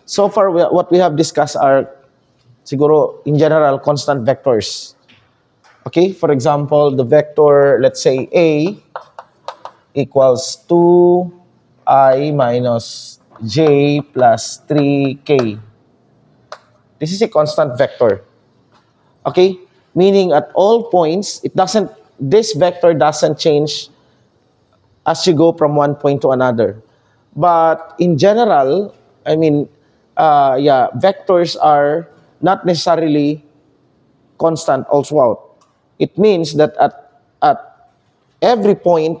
So far, what we have discussed are, siguro, in general, constant vectors. Okay, for example, the vector, let's say A equals 2I minus j plus 3k. This is a constant vector. Okay, meaning at all points, this vector doesn't change as you go from one point to another. But in general, I mean, vectors are not necessarily constant all throughout. It means that at every point,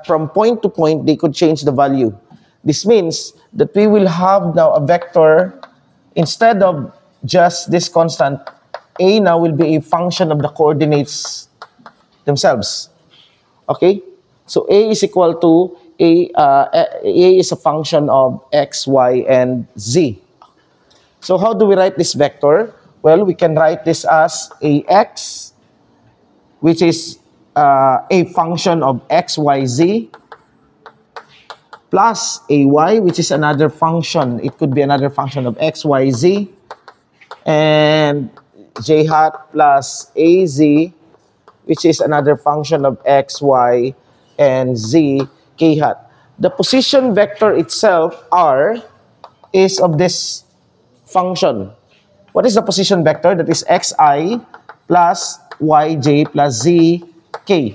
from point to point, they could change the value. This means that we will have now a vector, instead of just this constant, a now will be a function of the coordinates themselves. Okay? So a is equal to a is a function of x, y, and z. So how do we write this vector? Well, we can write this as ax, which is a function of x, y, z, plus ay, which is another function. It could be another function of x, y, z, and j hat plus az, which is another function of x, y, and z, k hat. The position vector itself, r, is of this function. What is the position vector? That is xi plus yj plus zk.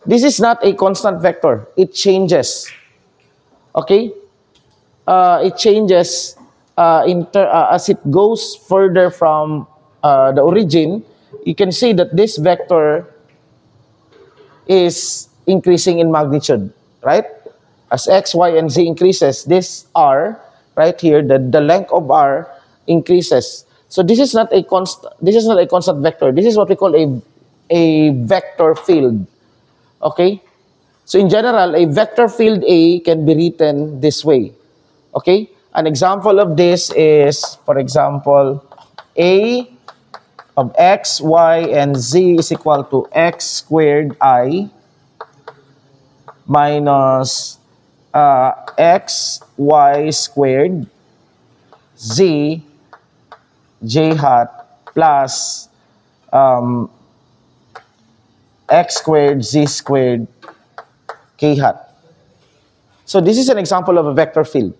This is not a constant vector. It changes. Okay? It changes as it goes further from the origin. You can see that this vector is increasing in magnitude, right? As x, y, and z increases, this r, right here, the length of r increases. So this is not a constant vector. This is what we call a vector field. Okay? So in general, a vector field A can be written this way. Okay? An example of this is, for example, A of x, y, and z is equal to x squared I minus x, y squared z j hat plus x squared z squared k hat. So this is an example of a vector field.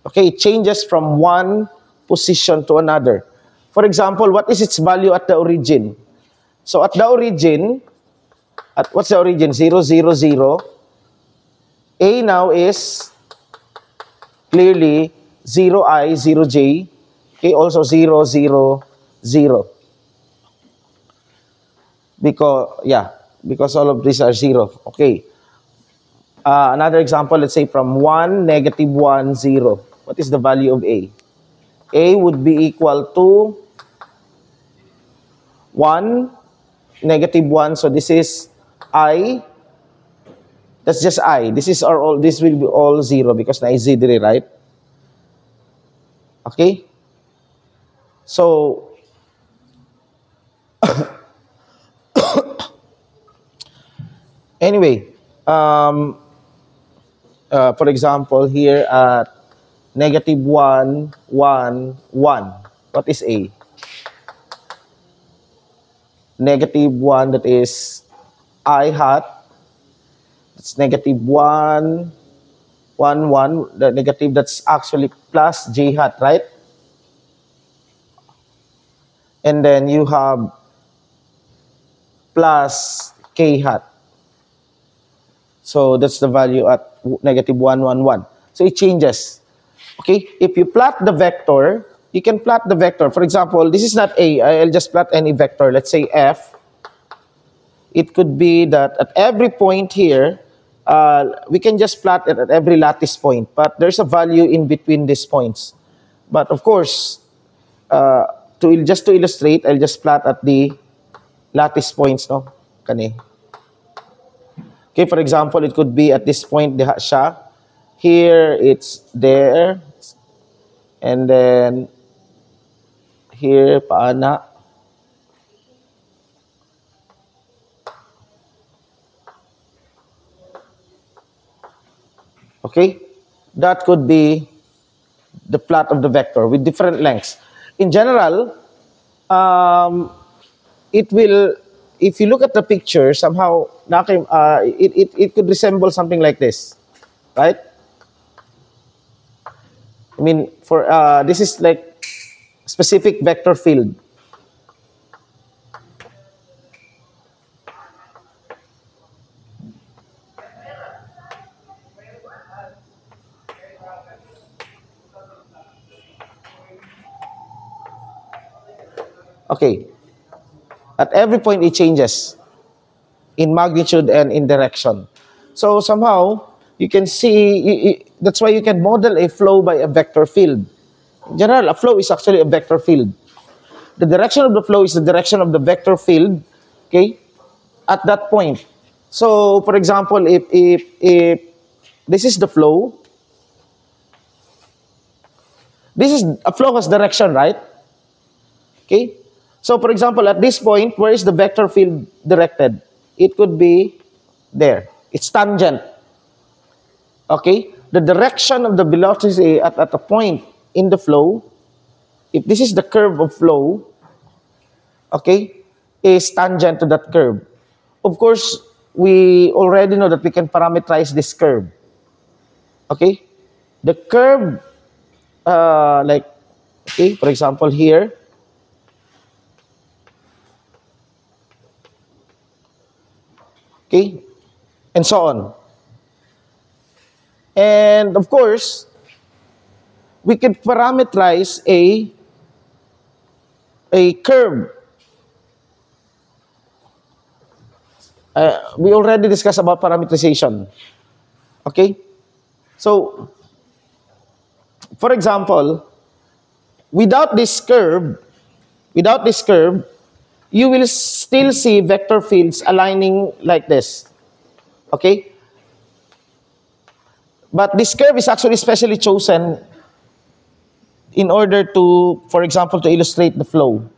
Okay, it changes from one position to another. For example, what is its value at the origin? So at the origin, what's the origin? 0, 0, 0. A now is clearly 0i, 0j. Okay, also 0, 0, 0. Because all of these are 0. Okay. Another example, let's say from 1, negative 1, 0. What is the value of A? A would be equal to 1, negative 1. So this is I. That's just I. This will be all 0 because na z dire, right? Okay? So, anyway, for example, here at negative 1, 1, 1. What is A? Negative 1, that is I hat. It's negative 1, 1, 1. The negative, that's actually plus j hat, right? And then you have plus k hat. So that's the value at negative 1, 1, 1. So it changes. Okay? If you plot the vector, you can plot the vector. For example, this is not A. I'll just plot any vector. Let's say F. It could be that at every point here, we can just plot it at every lattice point. But there's a value in between these points. But of course, just to illustrate, I'll just plot at the lattice points, no? Kani. Okay, for example, it could be at this point, diha siya. Here, it's there. And then, here, paana. Okay? That could be the plot of the vector with different lengths. In general, it will, if you look at the picture, somehow it could resemble something like this, right? I mean, for this is like specific vector field. Okay. At every point, it changes in magnitude and in direction. So somehow, you can see, that's why you can model a flow by a vector field. In general, a flow is actually a vector field. The direction of the flow is the direction of the vector field, okay, at that point. So, for example, if this is the flow, this is a flow has direction, right? Okay. So, for example, at this point, where is the vector field directed? It could be there. It's tangent. Okay. The direction of the velocity at a point in the flow, if this is the curve of flow, okay, is tangent to that curve. Of course, we already know that we can parameterize this curve. Okay. The curve, like, okay, for example, here, okay, and so on. And of course, we can parameterize a curve. We already discussed about parameterization. Okay? So, for example, without this curve, you will still see vector fields aligning like this. Okay? But this curve is actually specially chosen in order to, for example, to illustrate the flow.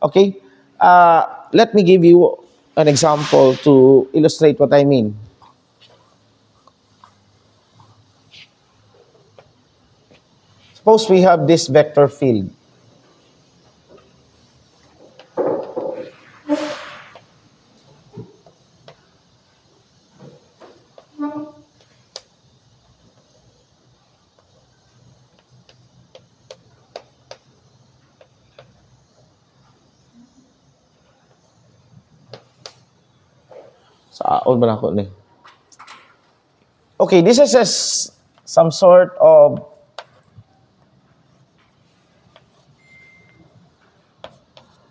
Okay? Let me give you an example to illustrate what I mean. Suppose we have this vector field. Saan ba na ako ni? Okay, this is some sort of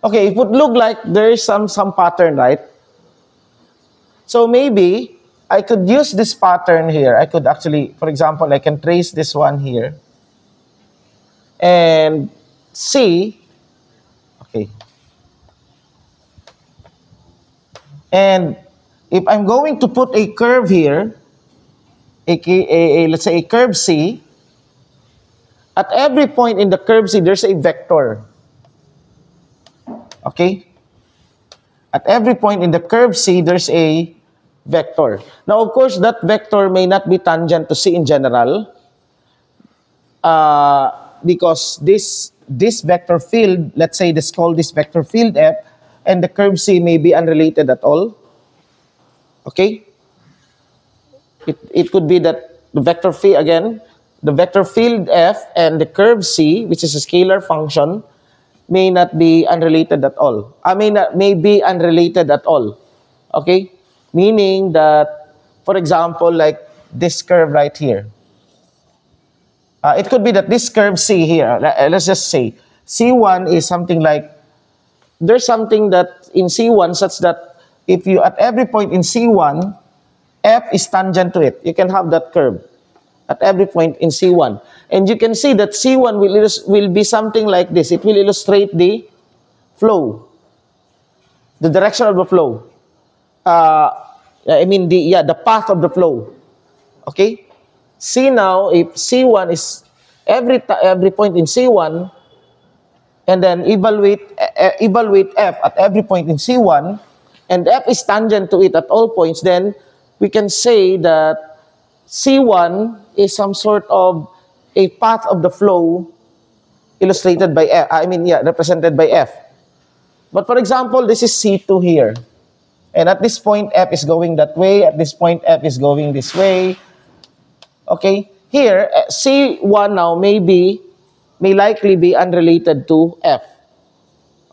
okay, it would look like there is some pattern, right? So maybe I could use this pattern here. I could actually, for example, I can trace this one here and see, okay. And if I'm going to put a curve here, let's say a curve C, at every point in the curve C, there's a vector. Okay? At every point in the curve C, there's a vector. Now, of course, that vector may not be tangent to C in general because this vector field, let's say let's call this vector field F, and the curve C may be unrelated at all. Okay? It could be that the vector field, again, the vector field F and the curve C, which is a scalar function, may not be unrelated at all. May be unrelated at all. Okay? Meaning that, for example, like this curve right here. It could be that this curve C here, let's just say, C1 is something like, there's something that in C1 such that if you, at every point in C1, F is tangent to it. You can have that curve at every point in C1. And you can see that C1 will be something like this. It will illustrate the flow, the direction of the flow. The path of the flow. Okay? See now, if C1 is every point in C1, and then evaluate F at every point in C1, and F is tangent to it at all points, then we can say that C1 is some sort of a path of the flow illustrated by F. I mean, yeah, represented by F. But for example, this is C2 here. And at this point, F is going that way. At this point, F is going this way. Okay? Here, C1 now may likely be unrelated to F.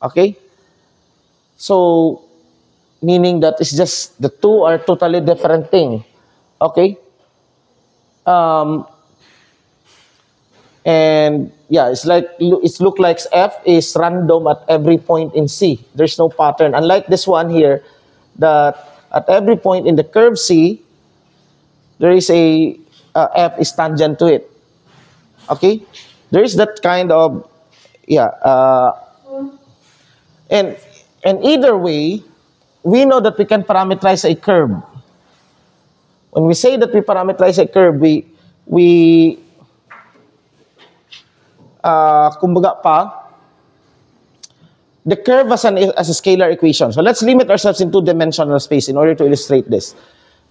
Okay? So, meaning that it's just the two are totally different thing. Okay? And yeah, it's look like F is random at every point in C. There's no pattern. Unlike this one here, that at every point in the curve C, there is a F is tangent to it. Okay? There is that kind of, yeah. And either way, we know that we can parameterize a curve. When we say that we parameterize a curve, we kumbaga pa, the curve as a scalar equation. So let's limit ourselves in two-dimensional space in order to illustrate this.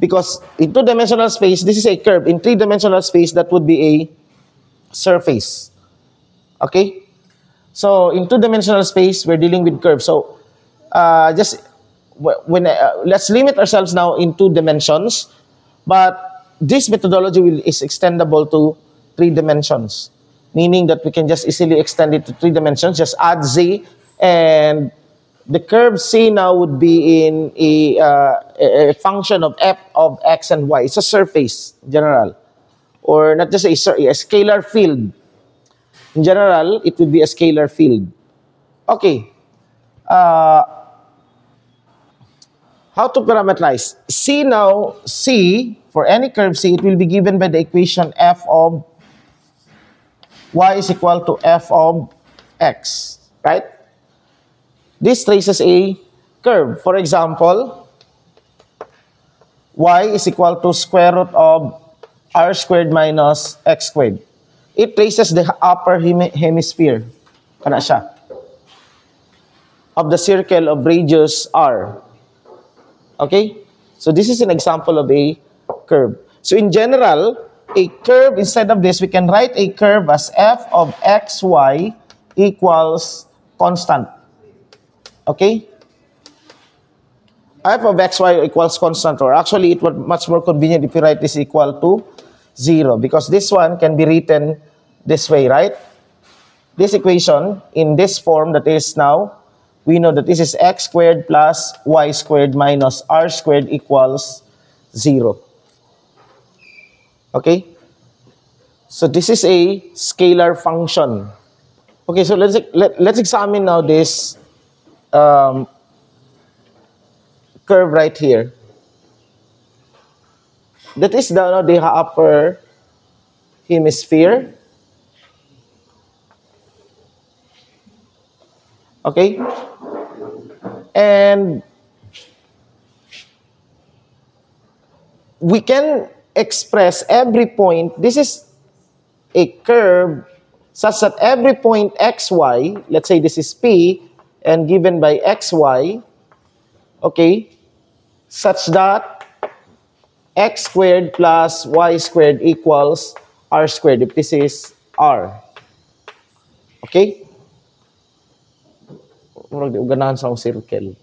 Because in two-dimensional space, this is a curve. In three-dimensional space, that would be a surface. Okay? So in two-dimensional space, we're dealing with curves. So let's limit ourselves now in 2 dimensions. But this methodology is extendable to 3 dimensions. Meaning that we can just easily extend it to 3 dimensions. Just add z, and the curve C now would be in a function of f of x and y. It's a surface in general, or not just a scalar field. In general, it would be a scalar field. Okay. How to parameterize? C now, C, for any curve C, it will be given by the equation f of y is equal to f of x, right? This traces a curve. For example, y is equal to square root of r squared minus x squared. It traces the upper hemisphere, kana siya, of the circle of radius r. Okay? So this is an example of a curve. So in general, a curve, instead of this, we can write a curve as f of xy equals constant. Okay? F of xy equals constant, or actually it would much more convenient if you write this equal to 0, because this one can be written this way, right? This equation in this form that is now, we know that this is x squared plus y squared minus r squared equals 0. Okay? So this is a scalar function. Okay, so let's examine now this curve right here. That is the upper hemisphere. Okay? And we can express every point. This is a curve such that every point xy, let's say this is P, and given by xy, okay, such that x squared plus y squared equals r squared, if this is r. Okay? Murag di ganahan sa circle.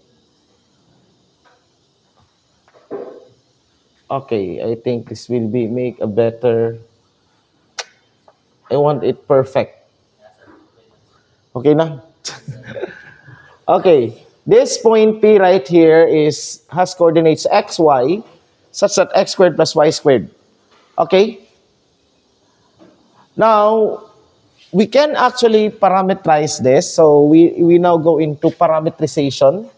Okay, I think this will make a better. I want it perfect. Okay na? Okay, this point P right here has coordinates x, y, such that x squared plus y squared. Okay? Now, we can actually parameterize this. So we now go into parametrization.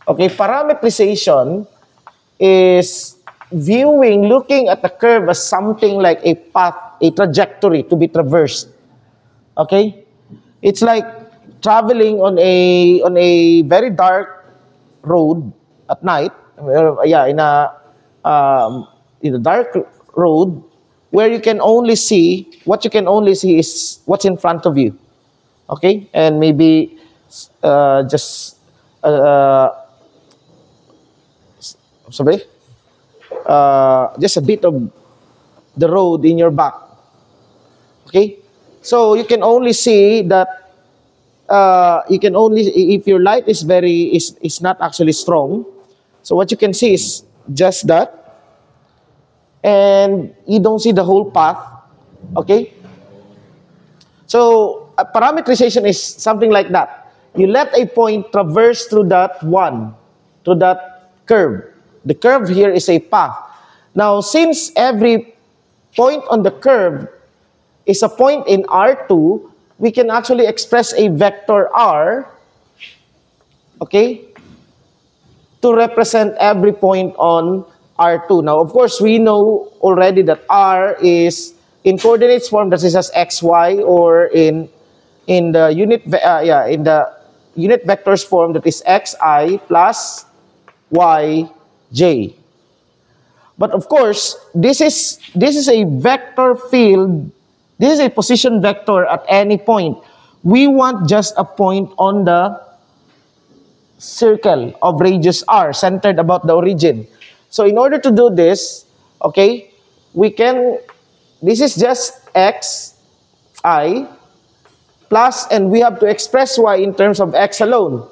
Okay, parametrization is looking at the curve as something like a path, a trajectory to be traversed. Okay? It's like traveling on a very dark road at night. In a dark road where you can only see is what's in front of you. Okay? And maybe just a bit of the road in your back. Okay? So you can only see that you can only, if your light is not actually strong, so what you can see is just that, and you don't see the whole path. Okay? So parameterization is something like that. You let a point traverse through that curve. The curve here is a path. Now, since every point on the curve is a point in R2, we can actually express a vector R, okay, to represent every point on R2. Now, of course, we know already that R is in coordinates form, that is as xy, or in the unit vectors form, that is xi plus yj. But of course, this is a vector field. This is a position vector at any point. We want just a point on the circle of radius r centered about the origin. So in order to do this, okay, this is just x I plus, and we have to express y in terms of x alone.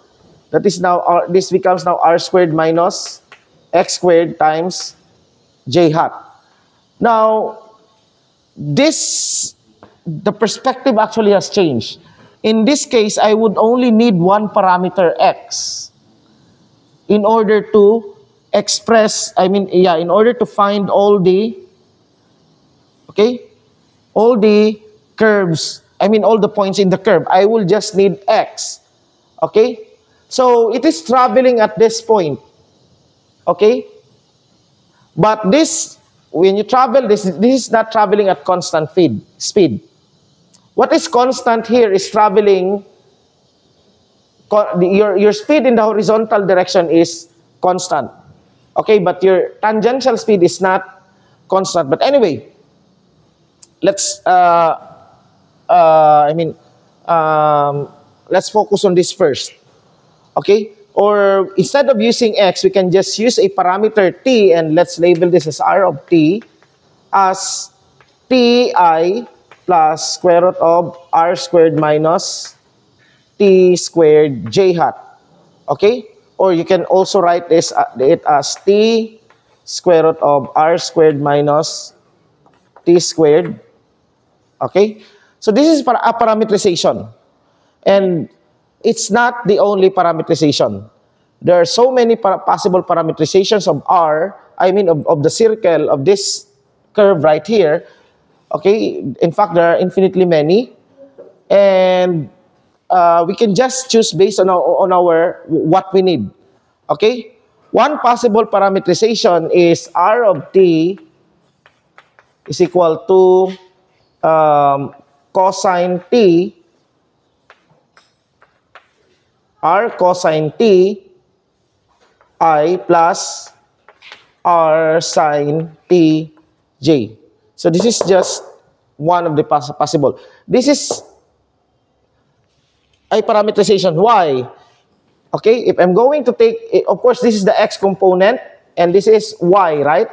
That is now this becomes now r squared minus x squared times j hat. Now, the perspective actually has changed. In this case, I would only need one parameter x in order to express, in order to find all the curves, all the points in the curve. I will just need x. Okay? So, it is traveling at this point. Okay? But when you travel, this is not traveling at constant speed. What is constant here is traveling, your speed in the horizontal direction is constant. Okay, but your tangential speed is not constant. But anyway, let's let's focus on this first. Okay? Or instead of using x, we can just use a parameter t, and let's label this as r of t as ti plus square root of r squared minus t squared j hat. Okay? Or you can also write it as t square root of r squared minus t squared. Okay? So this is a parameterization. And it's not the only parameterization. There are so many possible parameterizations of R, of the circle of this curve right here. Okay, in fact, there are infinitely many. And we can just choose based on what we need. Okay? One possible parameterization is R of t is equal to cosine t, r cosine t I plus r sine t j. So this is just one of the possible. This is a parameterization. Why? Okay, if I'm going to take, of course, this is the x component, and this is y, right?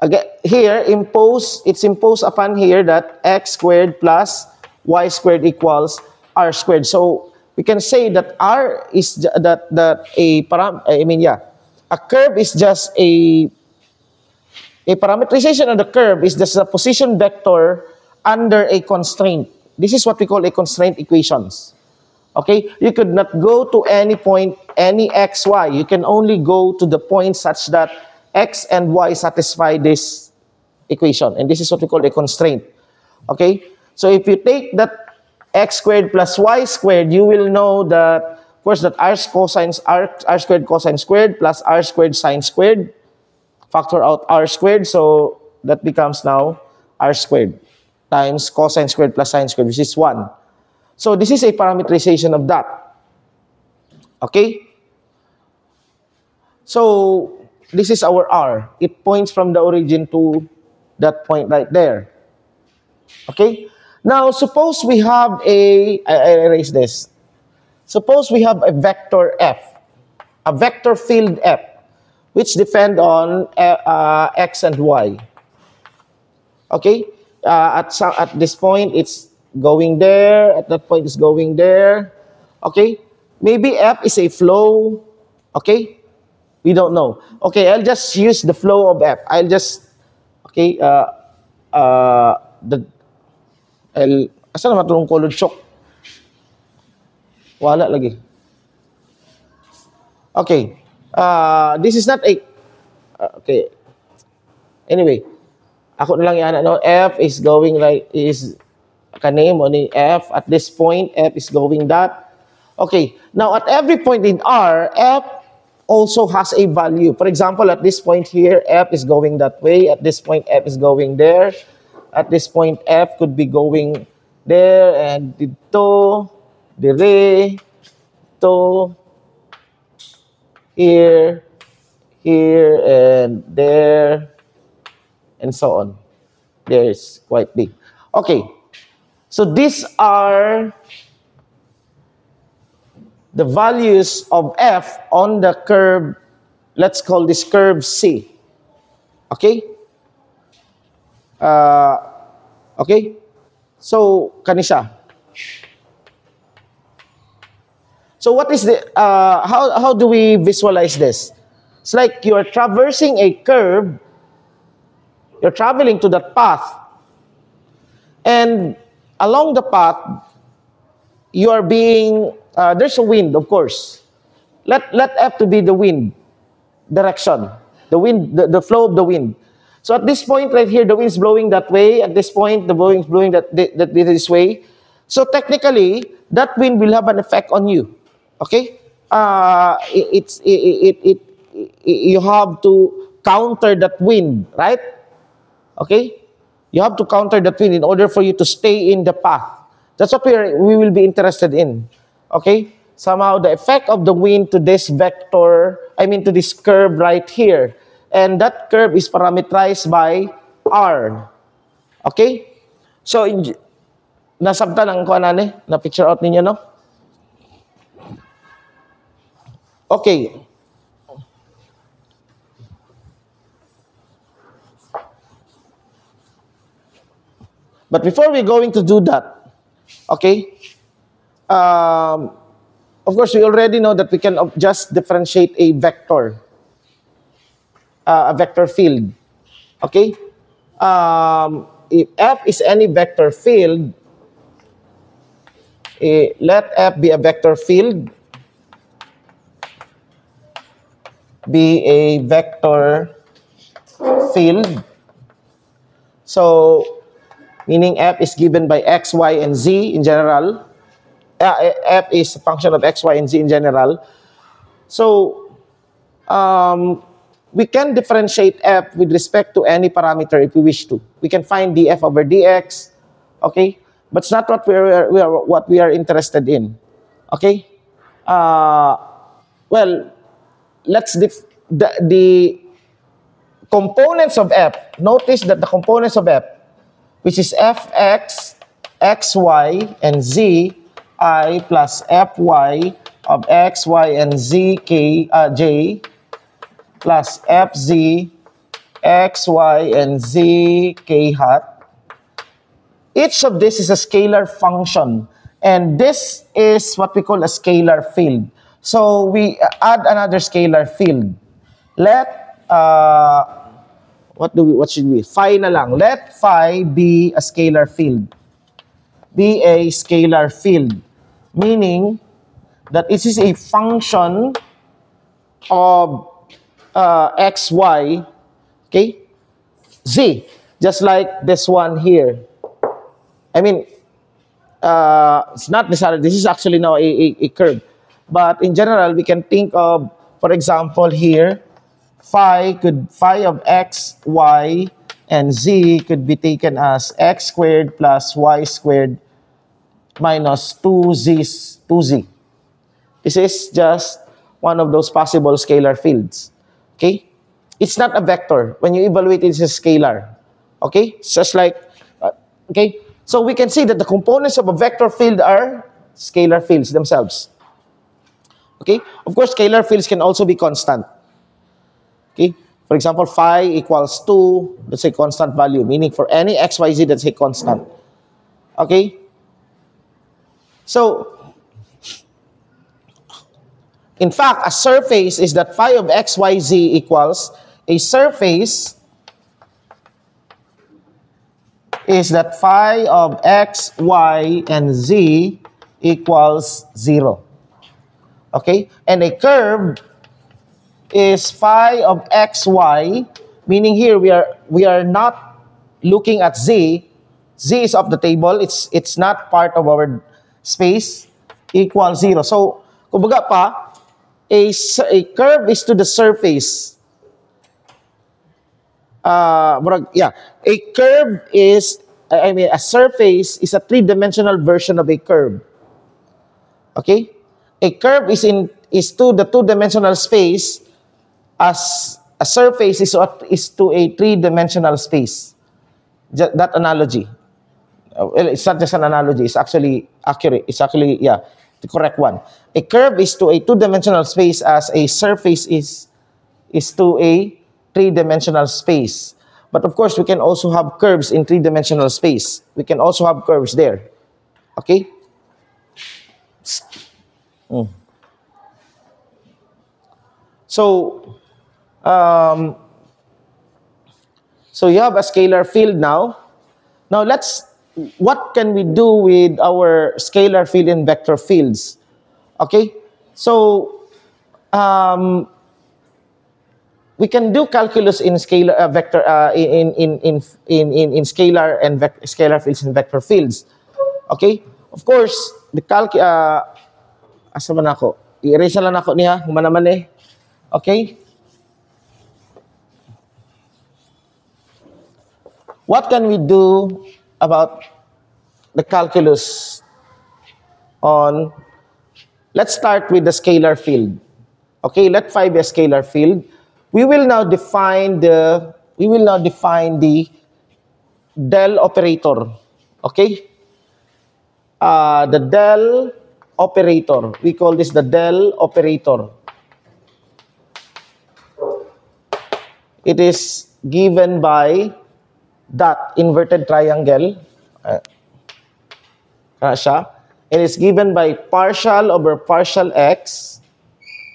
Again, here, it's imposed upon here that x squared plus y squared equals r squared. So we can say that r is a curve is just a parameterization of the curve is just a position vector under a constraint. This is what we call a constraint equations. Okay, you could not go to any point, any x, y. You can only go to the point such that x and y satisfy this equation, and this is what we call a constraint. Okay, so if you take that x squared plus y squared, you will know that, of course, that r squared cosine squared plus r squared sine squared, factor out r squared, so that becomes now r squared times cosine squared plus sine squared, which is 1. So this is a parameterization of that. Okay? So this is our r. It points from the origin to that point right there. Okay? Now, suppose we have I erase this. Suppose we have a vector f, a vector field f. which depend on x and y. Okay? At this point, it's going there. At that point, it's going there. Okay? Maybe f is a flow. Okay? We don't know. Okay, I'll just use the flow of f. I'll just, okay, asa naman itong colored shock? Wala lagi. Okay. This is not a, okay. Anyway, ako na lang yan, ano, f is going like, is, kaname o ni f, at this point, f is going that. Okay, now at every point in R, f also has a value. For example, at this point here, f is going that way. At this point, f is going there. At this point, f could be going there, and dito, dire, to, here, and there, and so on. There is quite big. Okay, so these are the values of f on the curve. Let's call this curve C. Okay? Okay? So, kanisha. So, what is the, how do we visualize this? It's like you are traversing a curve, you're traveling to that path, and along the path, you are being, there's a wind, of course. Let F to be the wind direction, the wind, the flow of the wind. So at this point right here, the wind's blowing that way. At this point, the wind's blowing this way. So technically, that wind will have an effect on you. Okay? You have to counter that wind, right? Okay? You have to counter that wind in order for you to stay in the path. That's what we will be interested in. Okay? Somehow the effect of the wind to this vector, to this curve right here. And that curve is parameterized by R. Okay? So, nasabtan ang kuha na picture out ninyo, no? Okay. But before we're going to do that, okay, of course, we already know that we can just differentiate a vector field. Okay? If F is any vector field, let F be a vector field, be a vector field. So, meaning F is given by X, Y, and Z in general. F is a function of X, Y, and Z in general. So, we can differentiate F with respect to any parameter if we wish to. We can find dF over dx, okay? But it's not what we are interested in, okay? Well, let's the components of F. Notice that the components of F, which is fx, xy, and z, I plus fy of x, y, and z, k, j, plus fz, x, y, and z, k hat. Each of this is a scalar function. And this is what we call a scalar field. So we add another scalar field. Let, what should we? Phi na lang. Let phi be a scalar field. Be a scalar field. Meaning that it is a function of x, y, okay, z, just like this one here. It's not necessarily, this is actually now a curve. But in general, we can think of, for example, here, phi of x, y, and z could be taken as x squared plus y squared minus 2z. This is just one of those possible scalar fields. Okay? It's not a vector. When you evaluate it, it's a scalar. Okay? It's just like, okay? So we can see that the components of a vector field are scalar fields themselves. Okay? Of course, scalar fields can also be constant. Okay? For example, phi equals 2, let's say constant value, meaning for any xyz, that's a constant. Okay? So, in fact, a surface is that phi of xyz equals a surface is that phi of x, y, and z equals 0. Okay? And a curve is phi of x, y, meaning here we are not looking at z. Z is off the table. It's not part of our space, equals 0. So, kumbaga pa, a curve is to the surface. A curve is, a surface is a three-dimensional version of a curve. Okay? A curve is to the two-dimensional space as a surface is to a three-dimensional space. That analogy. Well, it's not just an analogy. It's actually accurate. It's actually, the correct one. A curve is to a two-dimensional space as a surface is to a three-dimensional space. But of course, we can also have curves in three-dimensional space. We can also have curves there. Okay? So you have a scalar field now. Now what can we do with our scalar field and vector fields? Okay? So, we can do calculus in scalar vector in scalar and scalar fields and vector fields. Okay? Of course, the asa man ako? I-erase lang ako niya, humanaman eh. Okay? What can we do about the calculus on, let's start with the scalar field. Okay, let phi be a scalar field. We will now define the del operator. Okay? The del operator. We call this the del operator. It is given by that inverted triangle. It is given by partial over partial x,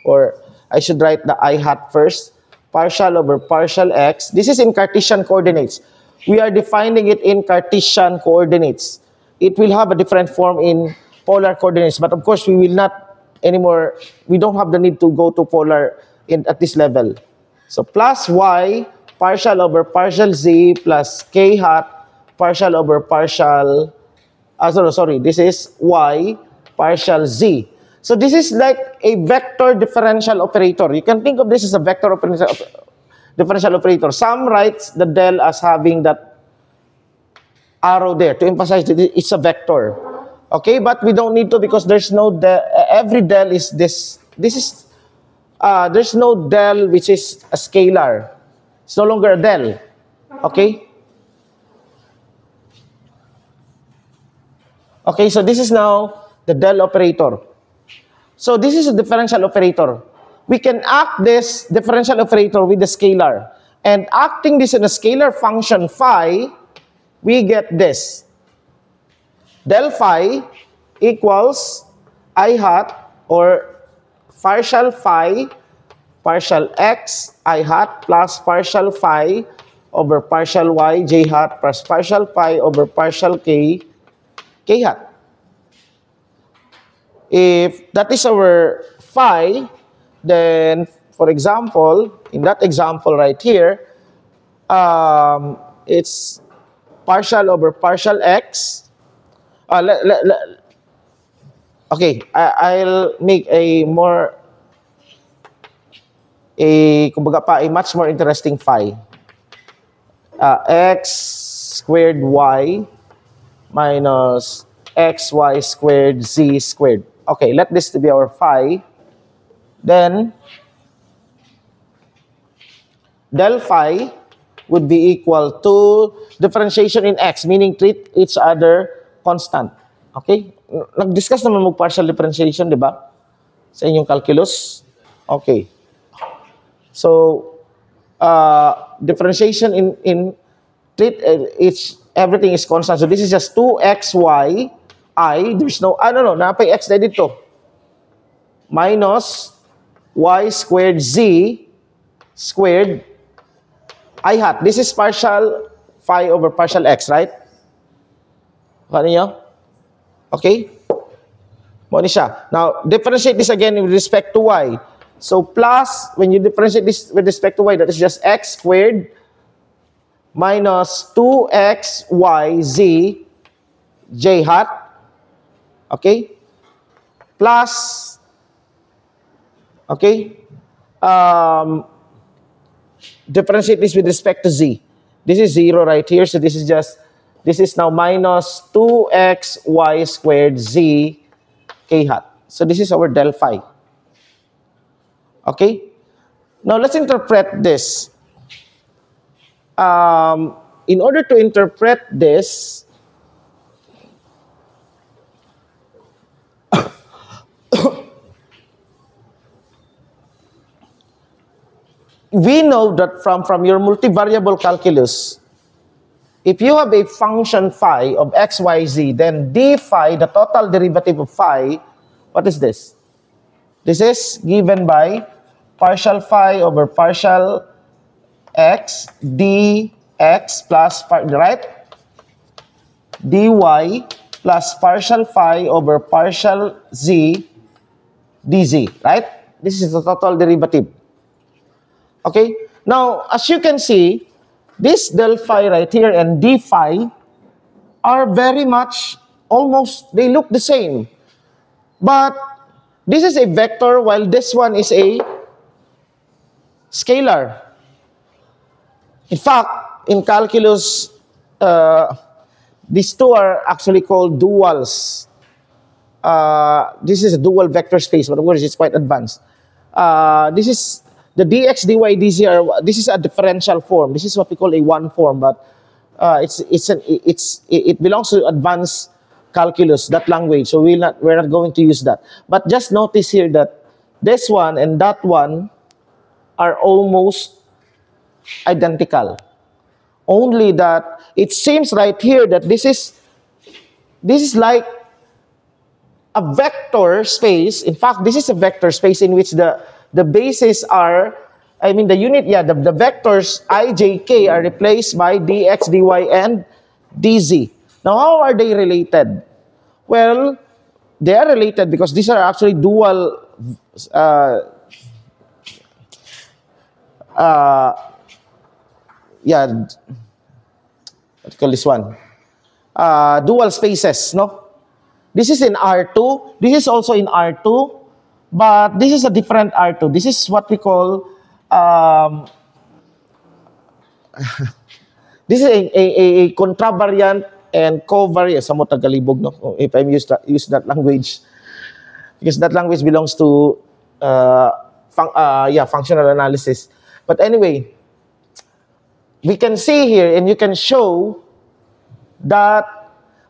or I should write the I hat first. Partial over partial x. This is in Cartesian coordinates. We are defining it in Cartesian coordinates. It will have a different form in polar coordinates, but of course we will not anymore. We don't have the need to go to polar at this level. So plus y partial over partial z plus k hat partial over partial. This is y partial z. So this is like a vector differential operator. You can think of this as a vector differential operator. Some writes the del as having that arrow there to emphasize that it's a vector. Okay, but we don't need to because there's no del. Every del is this. There's no del which is a scalar. It's no longer a del. Okay? Okay, so this is now the del operator. So this is a differential operator. We can act this differential operator with the scalar. And acting this in a scalar function phi, we get this. Del phi equals I hat, or partial phi partial x I hat plus partial phi over partial y j hat plus partial phi over partial k hat. If that is our phi, then for example, in that example right here, it's partial over partial x. Okay, I'll make a much more interesting phi. X squared y minus xy squared z squared. Okay, let this to be our phi. Then, del phi would be equal to differentiation in x, meaning treat each other constant. Okay? Nag-discuss naman mag-partial differentiation, di ba? Sa inyong calculus. Okay. So, differentiation in treat it's everything is constant. So this is just 2xy I. There's no no napay x na dito minus y squared z squared I hat. This is partial phi over partial x, right? Ano niyo? Okay? Mo ni siya. Now, differentiate this again with respect to y. So, plus, when you differentiate this with respect to y, that is just x squared minus 2xyz j hat. Okay? Plus, okay? Differentiate this with respect to z. This is 0 right here. So, this is now minus 2xy squared z k hat. So, this is our del phi. Okay? Now, let's interpret this. In order to interpret this, we know that from your multivariable calculus, if you have a function phi of x, y, z, then d phi, the total derivative of phi, what is this? This is given by partial phi over partial x dx plus, right? dy plus partial phi over partial z dz, right? This is the total derivative. Okay? Now, as you can see, this del phi right here and d phi are very much almost, they look the same. But this is a vector while this one is a scalar. In fact, in calculus, these two are actually called duals. This is a dual vector space, but of course it's quite advanced. This is the dx, dy, dz this is a differential form. This is what we call a one form, but it belongs to advanced calculus, that language. So we're not going to use that. But just notice here that this one and that one are almost identical. Only that it seems right here that this is like a vector space. In fact, this is a vector space in which the bases are, the unit, the vectors I, j, k are replaced by dx, dy, and dz. Now, how are they related? Well, they are related because these are actually dual what do you call this one? Dual spaces, no? This is in R2. This is also in R2. But this is a different R2. This is what we call, this is a contravariant and covariant. Samot tagalibog, no? If I'm use that language. Because that language belongs to, functional analysis. But anyway, we can see here and you can show that,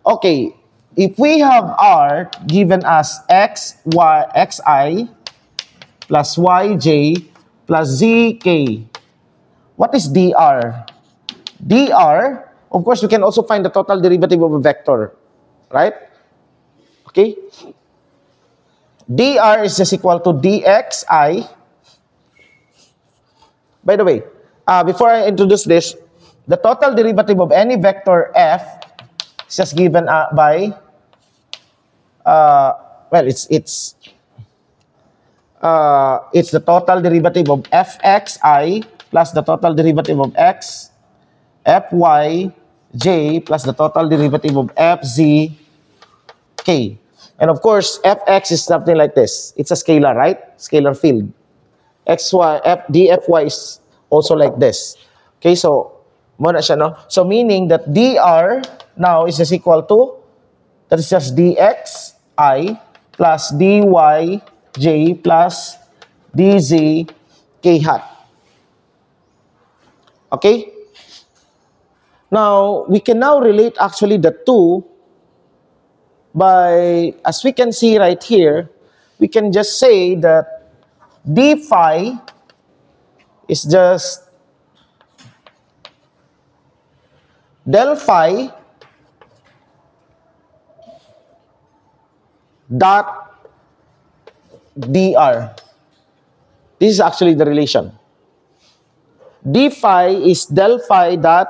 okay, if we have R given as x, y, xi plus yj plus zk, what is dr? Dr, of course, we can also find the total derivative of a vector, right? Okay? Dr is just equal to dxi. By the way, before I introduce this, the total derivative of any vector f is just given by it's the total derivative of fxi plus the total derivative of x fyj plus the total derivative of fzk. And of course, fx is something like this. It's a scalar, right? Scalar field. dfy is also like this. Okay, so muna siya, no? So meaning that dr now is just equal to, that is just dxi plus dyj plus dz k hat. Okay? Now, we can now relate actually the two by, as we can see right here, we can just say that d phi is just del phi dot dr. This is actually the relation. D phi is del phi dot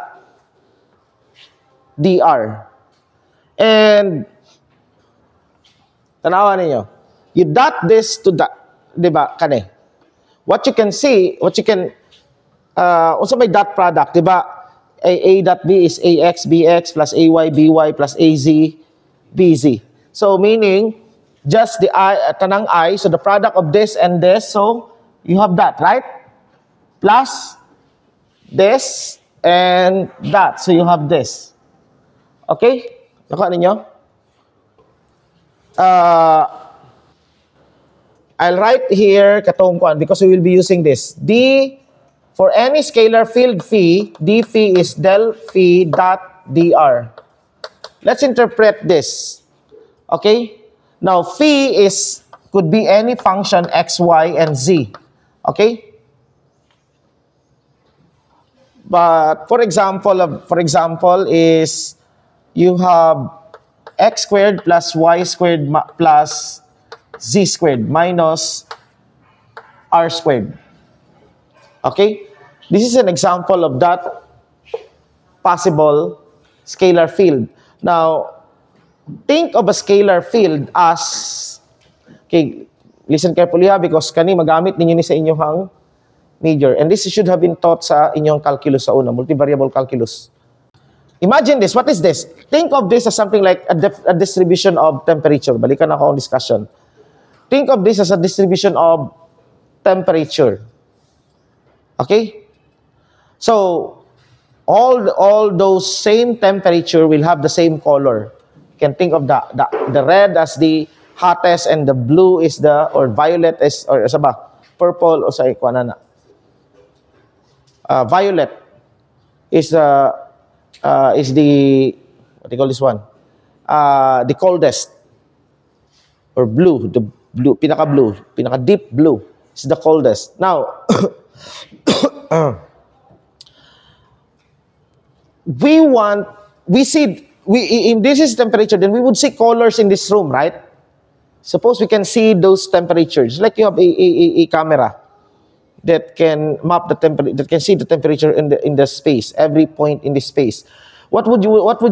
dr. And tanawan ninyo, you dot this to that, di ba, kani? What you can see, unsa may dot product, di ba? A dot B is AX, BX plus AY, BY plus AZ, BZ. So, meaning, just the I, tanang I, so the product of this and this, so, you have that, right? Plus, this, and that. So, you have this. Okay? Nakuha ninyo? I'll write here katong kuan because we will be using this. D, for any scalar field phi, d phi is del phi dot dr. Let's interpret this. Okay? Now, phi could be any function x, y, and z. Okay? But for example is you have x squared plus y squared plus z squared minus r squared. Okay? This is an example of that possible scalar field. Now, think of a scalar field as, okay, listen carefully ha, because kani magamit ninyo ni sa inyong major. And this should have been taught sa inyong calculus sa una, multivariable calculus. Imagine this. What is this? Think of this as something like a distribution of temperature. Balikan ako ang discussion. Think of this as a distribution of temperature. Okay? So, all those same temperature will have the same color. You can think of the red as the hottest and the blue is or violet is, or sa ba? Purple o sa ikuanana. Violet is the, what do you call this one? The coldest. Or blue, the blue, pinaka-blue, pinaka-deep blue is the coldest. Now, in this is temperature, then we would see colors in this room, right? Suppose we can see those temperatures. Like you have a camera that can map the temperature, that can see the temperature in the space, every point in the space. What would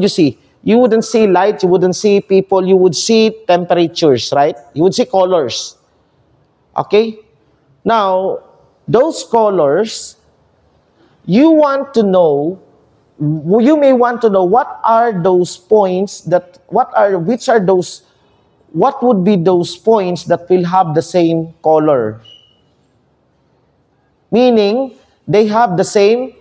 you see? You wouldn't see light, you wouldn't see people, you would see temperatures, right? You would see colors. Okay? Now, those colors, you may want to know what are those points what would be those points that will have the same color? Meaning, they have the same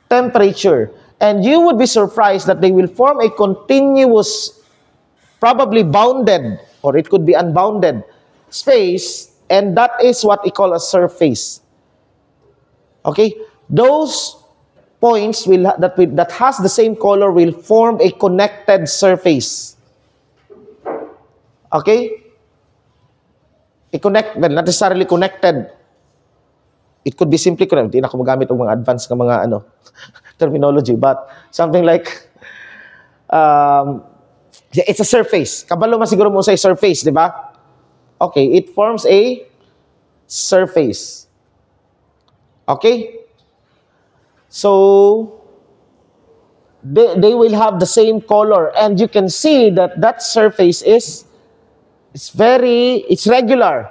temperature. And you would be surprised that they will form a continuous, probably bounded, or it could be unbounded, space, and that is what we call a surface. Okay? Those points that has the same color will form a connected surface. Okay? Well, not necessarily connected. It could be simply connected. Hindi na ako magamit ng mga advanced na mga terminology, but something like it's a surface. Kabalo man siguro mo sa surface, di ba? Okay, it forms a surface. Okay? So, they will have the same color, and you can see that surface is regular.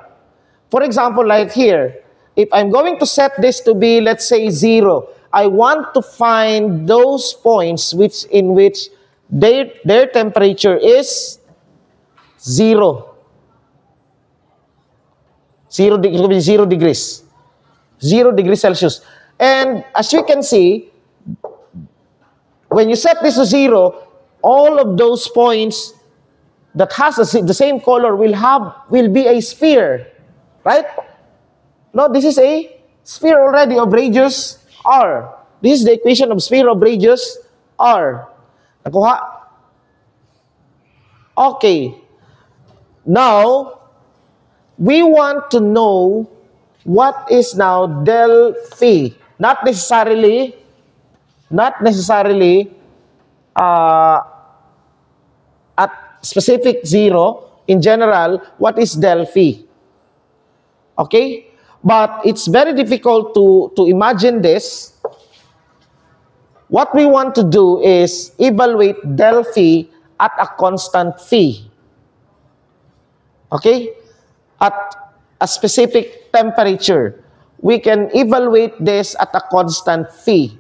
For example, like here, if I'm going to set this to be, let's say, 0, I want to find those points in which their temperature is 0. 0 degrees. 0 degrees Celsius. And as you can see, when you set this to 0, all of those points that has the same color will be a sphere. Right? No, this is a sphere already of radius r. This is the equation of sphere of radius r. Nakuha? Okay. Now, we want to know what is now del phi. Not necessarily at specific 0, in general, what is del phi? Okay? But it's very difficult to imagine this. What we want to do is evaluate del phi at a constant phi. Okay? At a specific temperature. We can evaluate this at a constant phi.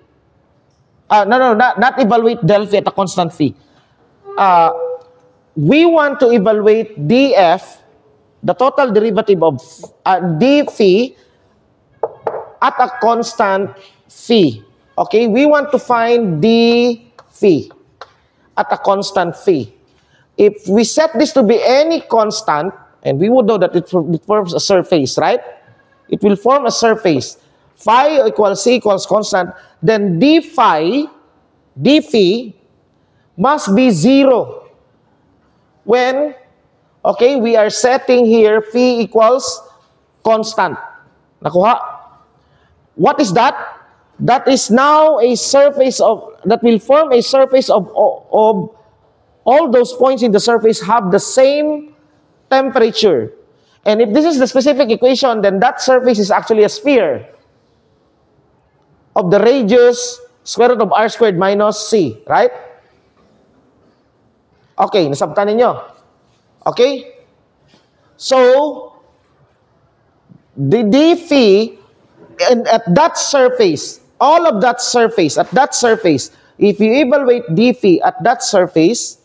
Not evaluate del phi at a constant phi. We want to evaluate df, the total derivative of d phi, at a constant phi. Okay? We want to find d phi at a constant phi. If we set this to be any constant, and we would know that it forms a surface, right? It will form a surface. Phi equals c equals constant, then d phi must be 0. When, okay, we are setting here phi equals constant. Nakuha? What is that? That is now a surface of, that will form a surface of all those points in the surface have the same temperature. And if this is the specific equation, then that surface is actually a sphere of the radius square root of r squared minus c, right? Okay, nasabtan ninyo. Okay? So, the d phi, and at that surface, all of that surface, at that surface, if you evaluate d phi at that surface,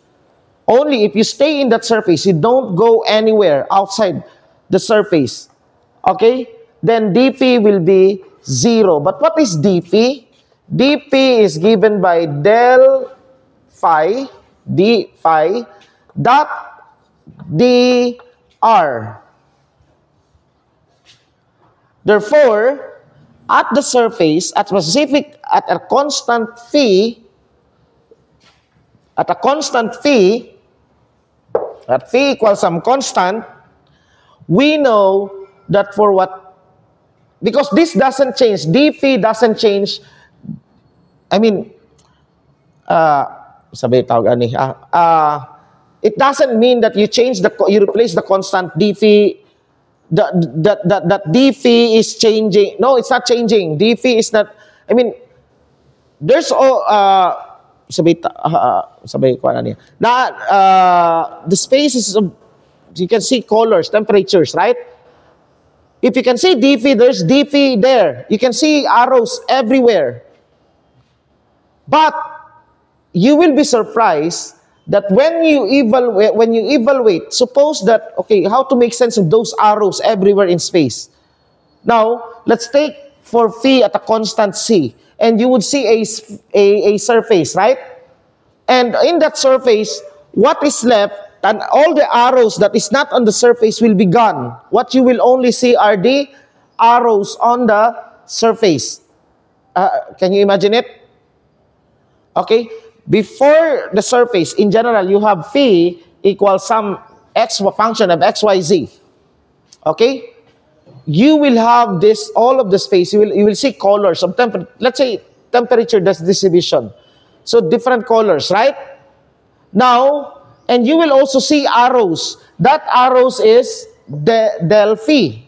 only if you stay in that surface, you don't go anywhere outside the surface. Okay? Then d phi will be 0. But what is d phi? d phi is given by del phi, d phi, dot dr. Therefore, at the surface, at a constant phi, at phi equals some constant, we know that for what, because this doesn't change, d phi doesn't change, I mean, it doesn't mean that you replace the constant d phi, that d phi is changing. No, it's not changing. D phi is not, I mean, there's the spaces of, you can see colors, temperatures, right? If you can see d phi, there's d phi there. You can see arrows everywhere. But you will be surprised that when you evaluate, suppose that, okay, how to make sense of those arrows everywhere in space. Now, let's take for phi at a constant c, and you would see a surface, right? And in that surface, what is left, and all the arrows that is not on the surface will be gone. What you will only see are the arrows on the surface. Can you imagine it? Okay? Before the surface, in general, you have phi equals some function of x, y, z. Okay? You will have this, all of the space, you will see colors of temperature. Let's say temperature distribution. So different colors, right? Now, and you will also see arrows. That arrows is del phi.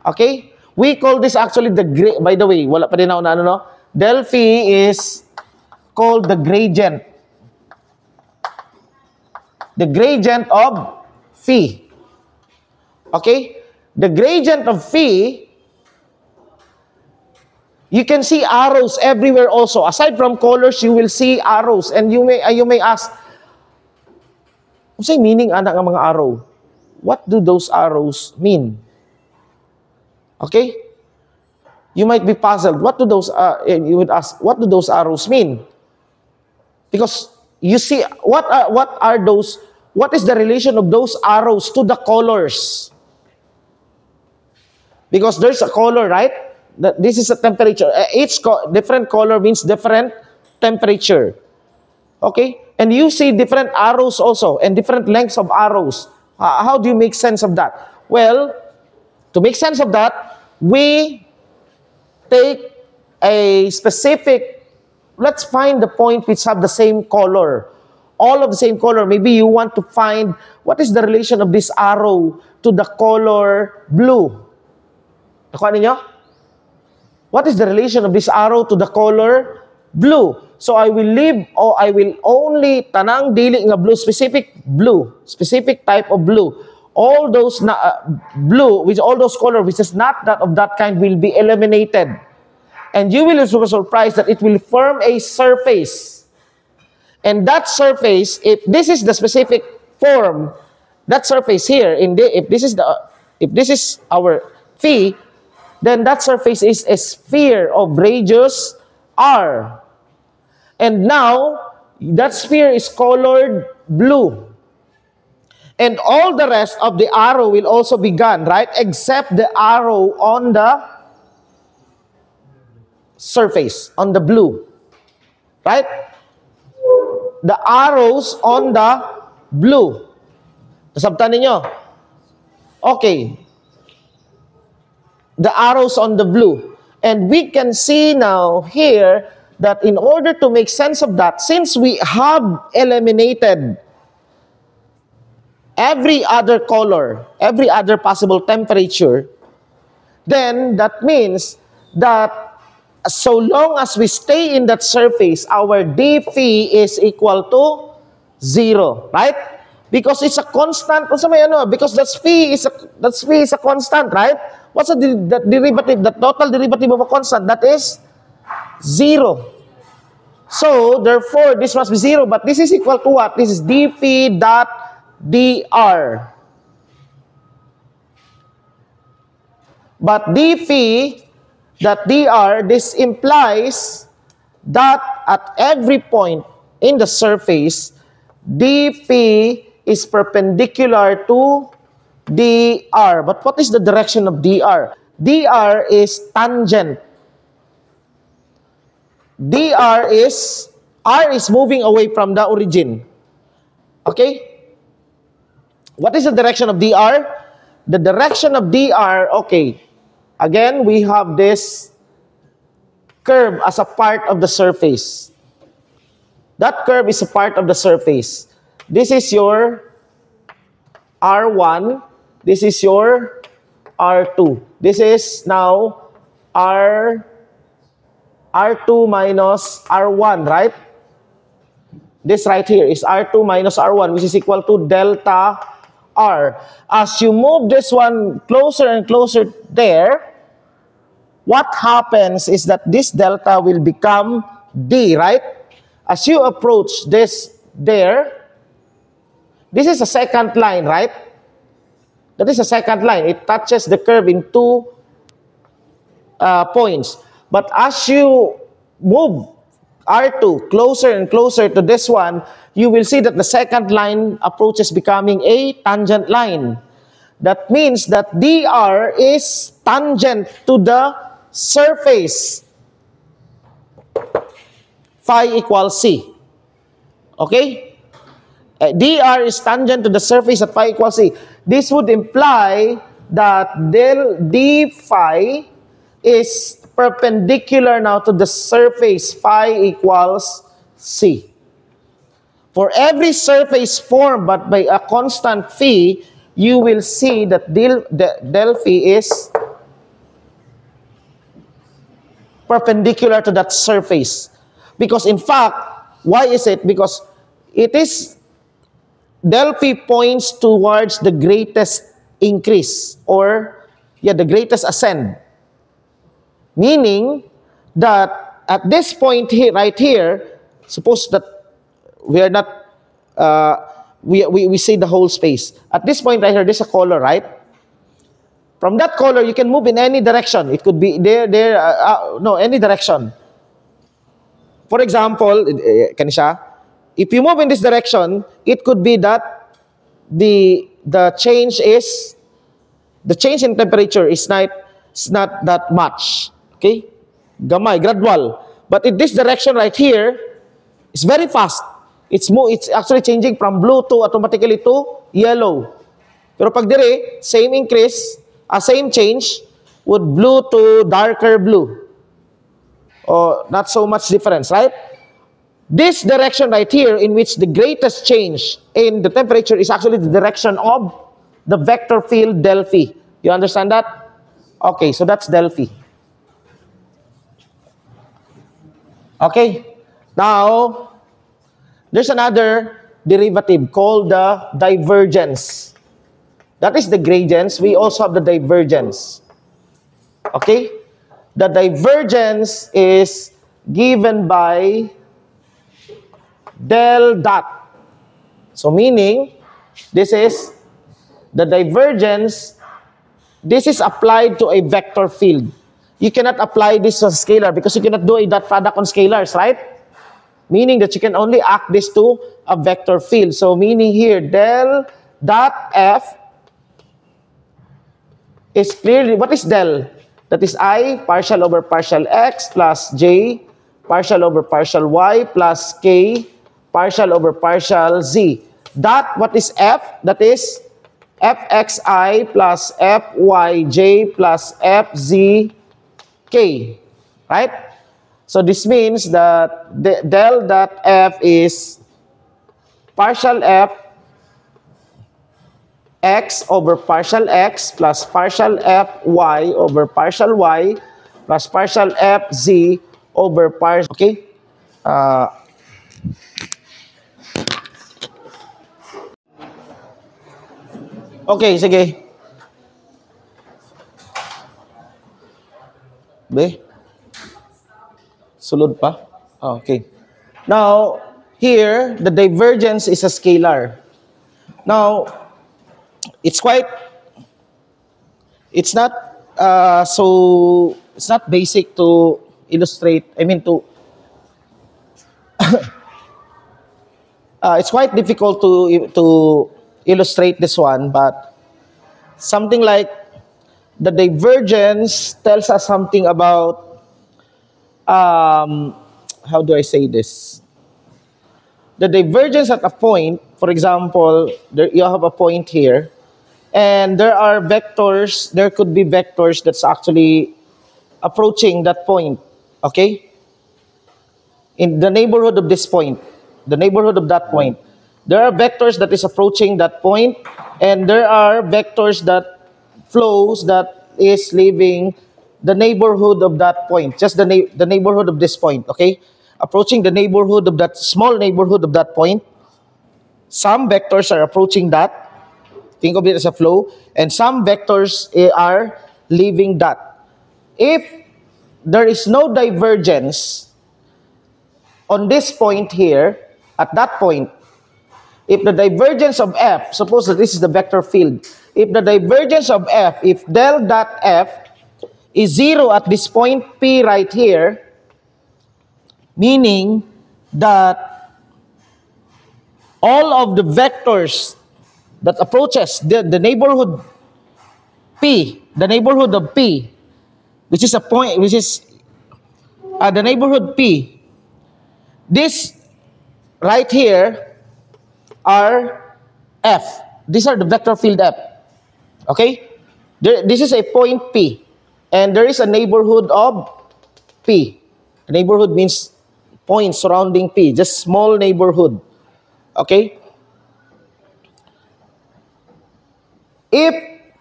Okay? We call this actually by the way, wala pa din ako na ano, no? Del phi is called the gradient. The gradient of phi. Okay? The gradient of phi, you can see arrows everywhere also. Aside from colors, you will see arrows. And you may ask, what's the meaning anak ng mga arrow? What do those arrows mean? Okay? You might be puzzled. What do those, you would ask, what do those arrows mean? Because you see, what is the relation of those arrows to the colors? Because there's a color, right? This is a temperature. Each different color means different temperature. Okay? And you see different arrows also, and different lengths of arrows. How do you make sense of that? Well, to make sense of that, we take a specific let's find the point which have the same color. All of the same color. Maybe you want to find what is the relation of this arrow to the color blue. Nakuha ninyo? What is the relation of this arrow to the color blue? So I will leave, or I will only tanang dili nga blue, specific type of blue. All those blue, which all those color which is not that of that kind will be eliminated. And you will be surprised that it will form a surface. And that surface, if this is the specific form, that surface here, if this is our phi, then that surface is a sphere of radius r. And now, that sphere is colored blue. And all the rest of the arrow will also be gone, right? Except the arrow on the surface, on the blue. Right? The arrows on the blue. Nasabtan ninyo? Okay. The arrows on the blue. And we can see now here that in order to make sense of that, since we have eliminated every other color, every other possible temperature, then that means that so long as we stay in that surface, our d phi is equal to 0, right? Because it's a constant. Because that phi is a constant, right? What's the derivative? The total derivative of a constant, that is 0. So therefore, this must be 0. But this is equal to what? This is d phi dot dr. But d phi dot dr, this implies that at every point in the surface, d phi is perpendicular to dr. But what is the direction of dr? Dr is tangent. R is moving away from the origin. Okay? What is the direction of dr? The direction of dr, okay. Again, we have this curve as a part of the surface. That curve is a part of the surface. This is your R1. This is your R2. This is now R2 minus R1, right? This right here is R2 minus R1, which is equal to delta R. As you move this one closer and closer there, what happens is that this delta will become D, right? As you approach this there, this is a second line, right? That is a second line. It touches the curve in 2 points. But as you move R2 closer and closer to this one, you will see that the second line approaches becoming a tangent line. That means that dr is tangent to the surface. Phi equals c. Okay? Dr is tangent to the surface at phi equals c. This would imply that del d phi is perpendicular now to the surface. Phi equals c. For every surface formed but by a constant phi, you will see that del phi is perpendicular to that surface. Because in fact, why is it? Because it is del phi points towards the greatest increase, or the greatest ascend. Meaning that at this point here, right here, suppose that we are not, we see the whole space. At this point right here, there's a color, right? From that color, you can move in any direction. It could be any direction. For example, if you move in this direction, it could be that the change in temperature is not that much. Okay? Gamay, gradual. But in this direction right here, it's very fast. It's actually changing from blue to automatically to yellow. Pero pag dire, same increase, same change, would blue to darker blue. Or not so much difference, right? This direction right here, in which the greatest change in the temperature is actually the direction of the vector field del phi. You understand that? Okay, so that's del phi. Okay, now there's another derivative called the divergence. That is the gradients. We also have the divergence. Okay, the divergence is given by del dot. So meaning, this is the divergence. This is applied to a vector field. You cannot apply this to a scalar because you cannot do a dot product on scalars, right? Meaning that you can only act this to a vector field. So meaning here, del dot f is clearly, what is del? That is I partial over partial x plus j partial over partial y plus k partial over partial z. Dot, what is f? That is fxi plus fyj plus fzk. Right? So this means that the del dot f is partial f x over partial x plus partial f y over partial y plus partial f z over partial. Okay? Okay, sige. Be? Sulod pa? Oh, okay. Now, here, the divergence is a scalar. Now, it's not it's not basic to illustrate, it's quite difficult to illustrate this one, but something like the divergence tells us something about, how do I say this? The divergence at a point, for example, you have a point here, and there are vectors, there could be vectors that's actually approaching that point, okay? In the neighborhood of this point, the neighborhood of that point. There are vectors that is approaching that point, and there are vectors that flows that is leaving the neighborhood of that point, just the neighborhood of this point, okay? Approaching the neighborhood of that small neighborhood of that point. Some vectors are approaching that. Think of it as a flow. And some vectors are leaving that. If there is no divergence on this point here, at that point, if the divergence of f, suppose that this is the vector field, if the divergence of f, if del dot f is 0 at this point P right here, meaning that all of the vectors that approaches the neighborhood P, the neighborhood of P, which is a point, which is the neighborhood P, this right here are F. These are the vector field F. Okay? This is a point P. And there is a neighborhood of P. A neighborhood means points surrounding P. Just small neighborhood. Okay? If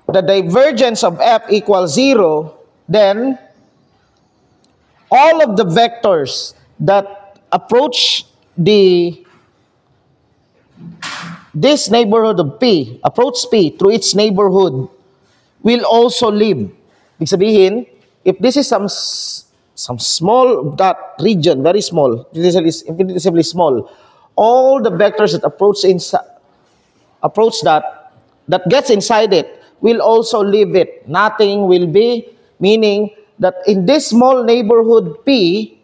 the divergence of F equals 0, then all of the vectors that approach this neighborhood of P, approach P through its neighborhood, will also leave. Ibig sabihin, if this is some small dot region, very small, infinitesimally small, all the vectors that approach that gets inside it, will also leave it. Nothing will be, meaning that in this small neighborhood of P,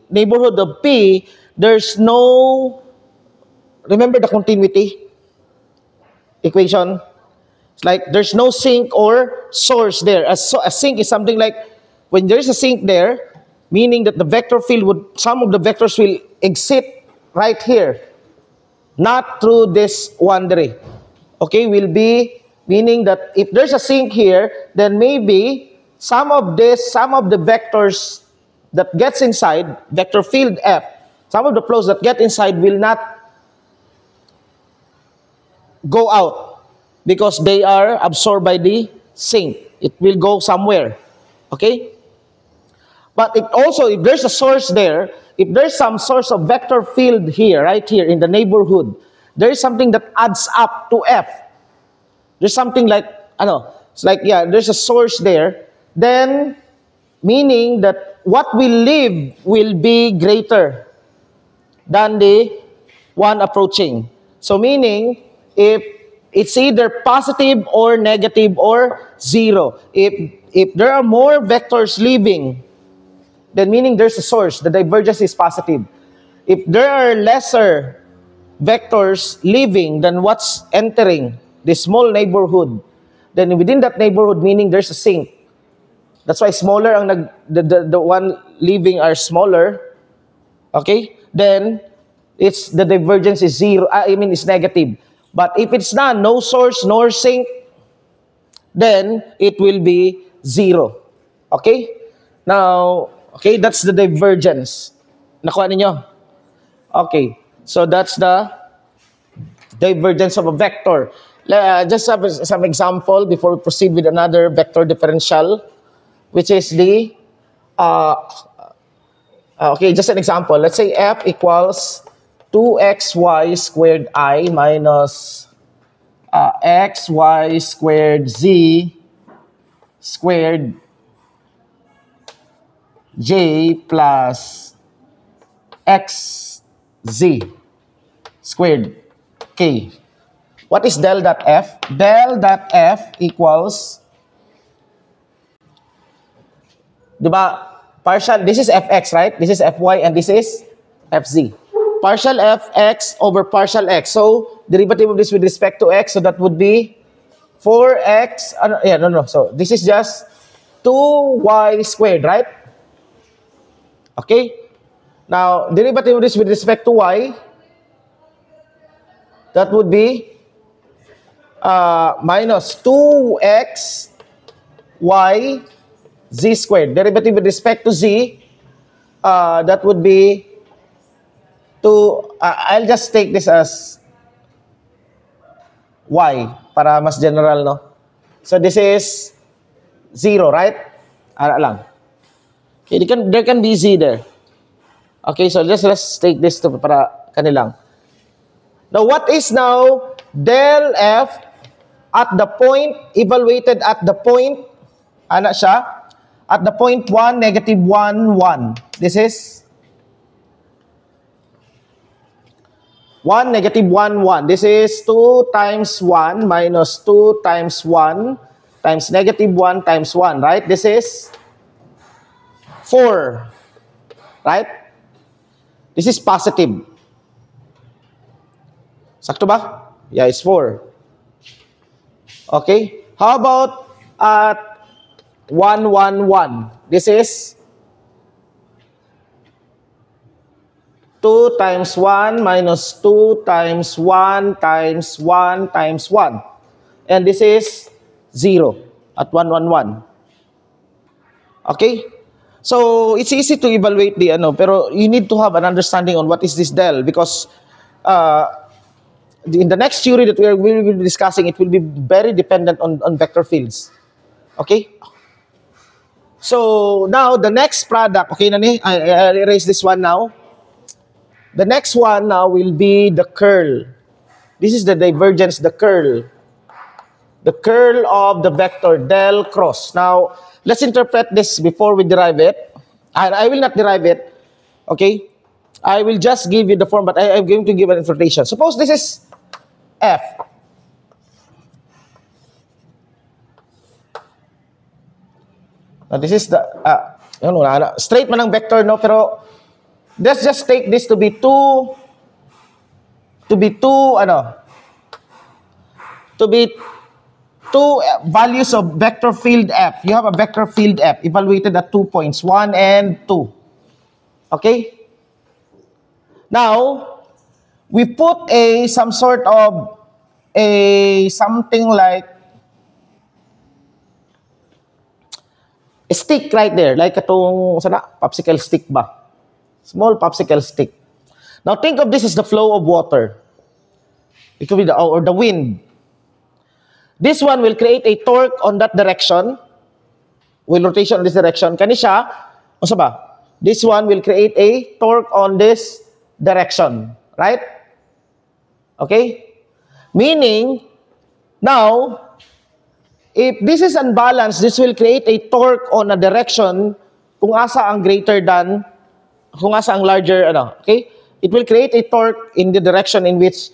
there's no, remember the continuity equation? It's like there's no sink or source there. A sink is something like, when there's a sink there, meaning that the vector field some of the vectors will exit right here, not through this boundary. Okay, will be, meaning that if there's a sink here, then maybe some of the vectors that gets inside, vector field F, Some of the flows that get inside will not go out because they are absorbed by the sink. It will go somewhere. Okay? But it also, if there's a source there, if there's some source of vector field here, right here in the neighborhood, there is something that adds up to F. There's something like, it's like, yeah, there's a source there. Then, meaning that what will leave will be greater than the one approaching. So meaning, if it's either positive or negative or zero. If there are more vectors leaving, then meaning there's a source, the divergence is positive. If there are lesser vectors leaving than what's entering this small neighborhood, then within that neighborhood, meaning there's a sink. That's why smaller ang the one leaving are smaller. Okay? Then it's the divergence is zero. It's negative. But if it's not, no source nor sink, then it will be zero. Okay? Now, okay, that's the divergence. Nakuha ninyo? Okay. So that's the divergence of a vector. Just have some example before we proceed with another vector differential, which is the, okay, just an example. Let's say f equals 2xy squared I minus xy squared z squared j plus xz squared k. What is del dot f? Del dot f equals, diba, partial, this is fx, right? This is fy and this is fz. Partial fx over partial x. So, derivative of this with respect to x, so that would be 4x, So, this is just 2y squared, right? Okay? Now, derivative of this with respect to y, that would be minus 2x y z squared. Derivative with respect to z, that would be I'll just take this as y para mas general, no? So this is 0, right? Ara lang. Okay, there can be z there. Okay, so let's take this to para kanilang. Now, what is now del f at the point, evaluated at the point, siya? At the point 1, negative 1, 1. This is 1, negative 1, 1. This is 2 times 1 minus 2 times 1 times negative 1 times 1, right? This is 4, right? This is positive. Sakto ba? Yeah, it's 4. Okay? How about at 1, 1, 1? This is 2 times 1 minus 2 times 1 times 1 times 1. And this is 0 at 1, 1, 1. Okay? So, it's easy to evaluate the pero you need to have an understanding on what is this del because in the next theory that we will be discussing, it will be very dependent on vector fields. Okay? So, now, the next product, okay na ni? I erase this one now. The next one now will be the curl. This is the divergence, the curl. The curl of the vector del cross. Now, let's interpret this before we derive it. I will not derive it. Okay? I will just give you the form, but I am going to give an interpretation. Suppose this is f. Now, this is the, straight man ang vector, no? Pero, let's just take this to be two values of vector field f. You have a vector field f evaluated at 2 points, 1 and 2. Okay? Now, we put something like a stick right there, like itong popsicle stick ba? Small popsicle stick. Now think of this as the flow of water. It could be the wind. This one will create a torque on that direction. Will rotation in this direction. Kani siya, ano ba? This one will create a torque on this direction. Right? Okay? Meaning, now, if this is unbalanced, this will create a torque on a direction kung asa ang greater than, kung asa ang larger, okay? It will create a torque in the direction in which,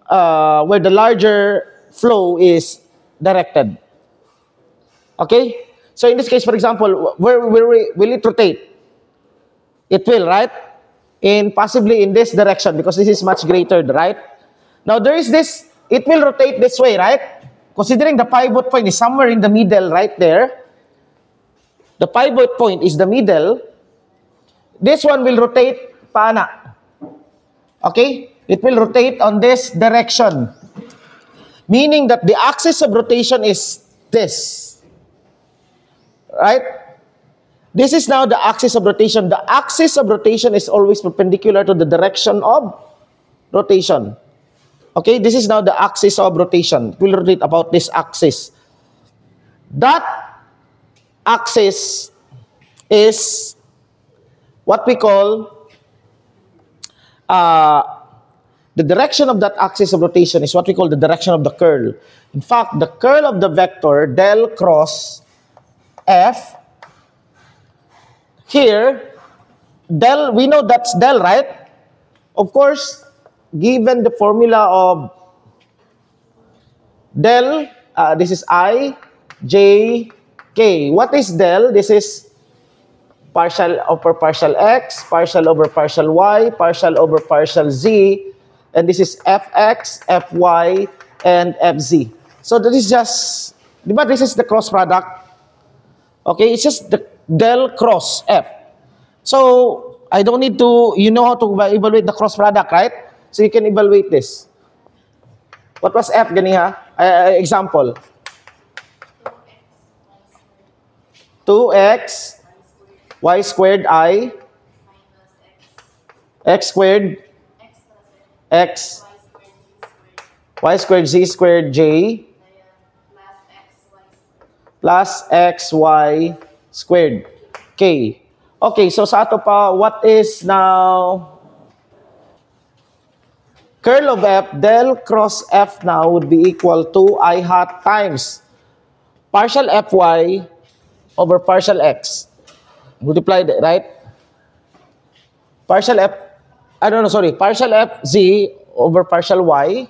where the larger flow is directed. Okay? So in this case, for example, where will it rotate? It will, right? Possibly in this direction because this is much greater, right? Now there is this, it will rotate this way, right? Considering the pivot point is somewhere in the middle, right there. The pivot point is the middle. This one will rotate paana. Okay? It will rotate on this direction. Meaning that the axis of rotation is this. Right? This is now the axis of rotation. The axis of rotation is always perpendicular to the direction of rotation. Okay? This is now the axis of rotation. It will rotate about this axis. That axis is what we call the direction of that axis of rotation is what we call the direction of the curl. In fact, the curl of the vector del cross F, here, del, we know that's del, right? Of course, given the formula of del, this is I, J, K. What is del? This is partial over partial x, partial over partial y, partial over partial z, and this is fx, fy, and fz. So this is just, diba, this is the cross product. Okay, it's just the del cross f. So I don't need to, you know how to evaluate the cross product, right? So you can evaluate this. What was f ganiha? Example. 2x y squared I x squared x y squared z squared j plus xy squared k. Okay, so sa ato pa, what is now curl of f, del cross f now would be equal to I hat times partial fy over partial x. Multiplied, right? Partial f, partial f z over partial y.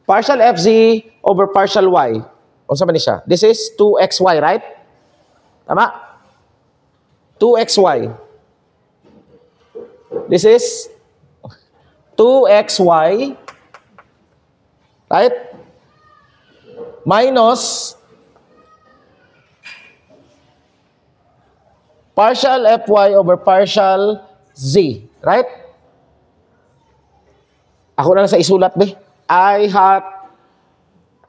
Partial f z over partial y. Unsa man ni siya? This is 2xy, right? Tama? 2xy. This is 2xy, right? Minus partial fy over partial z, right? Ako na lang sa isulat, be. I hat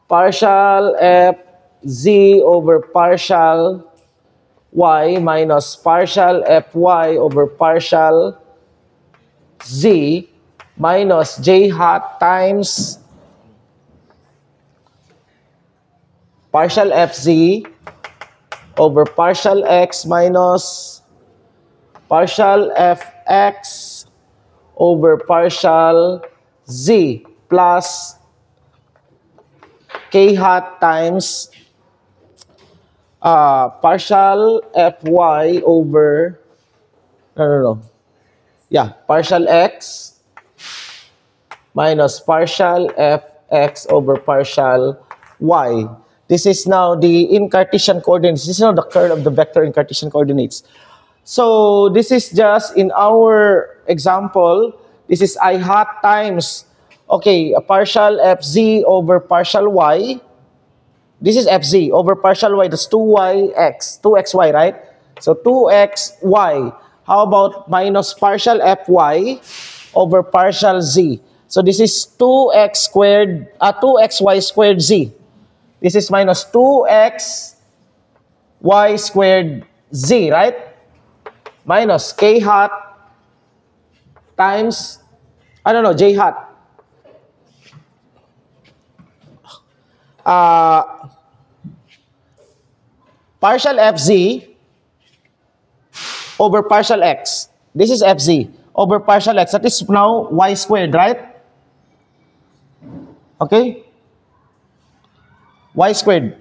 partial f z over partial y minus partial fy over partial z minus j hat times partial fz over partial x minus partial fx over partial z plus k hat times partial fy over partial x minus partial fx over partial y. This is now the in Cartesian coordinates. This is now the curl of the vector in Cartesian coordinates. So this is just in our example, this is I hat times, okay, a partial fz over partial y. This is fz over partial y, that's 2xy, right? So 2xy. How about minus partial fy over partial z? So this is 2xy squared z. This is minus 2xy squared z, right? Minus k hat times, I don't know, j hat. Partial fz over partial x. This is fz over partial x. That is now y squared, right? Okay? Y squared.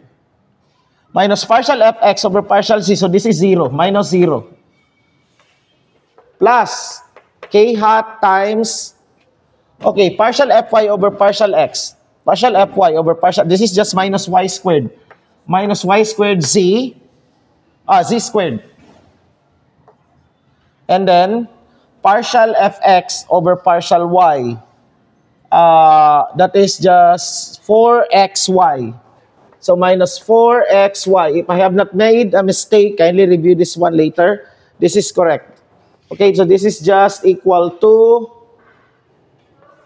Minus partial fx over partial z. So this is 0. Minus 0. Plus k hat times, okay, partial fy over partial x. Partial fy over partial, this is just minus y squared. Minus y squared z, z squared. And then, partial fx over partial y. That is just 4xy. So, minus 4xy. If I have not made a mistake, kindly review this one later. This is correct. Okay, so this is just equal to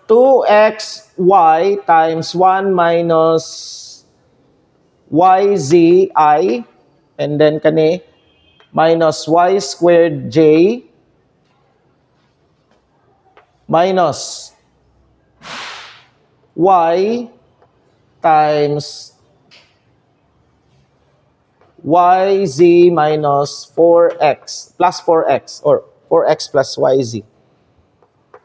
2xy times 1 minus yzi, and then kani minus y squared j minus y times yz minus 4x plus 4x, or 4x plus yz.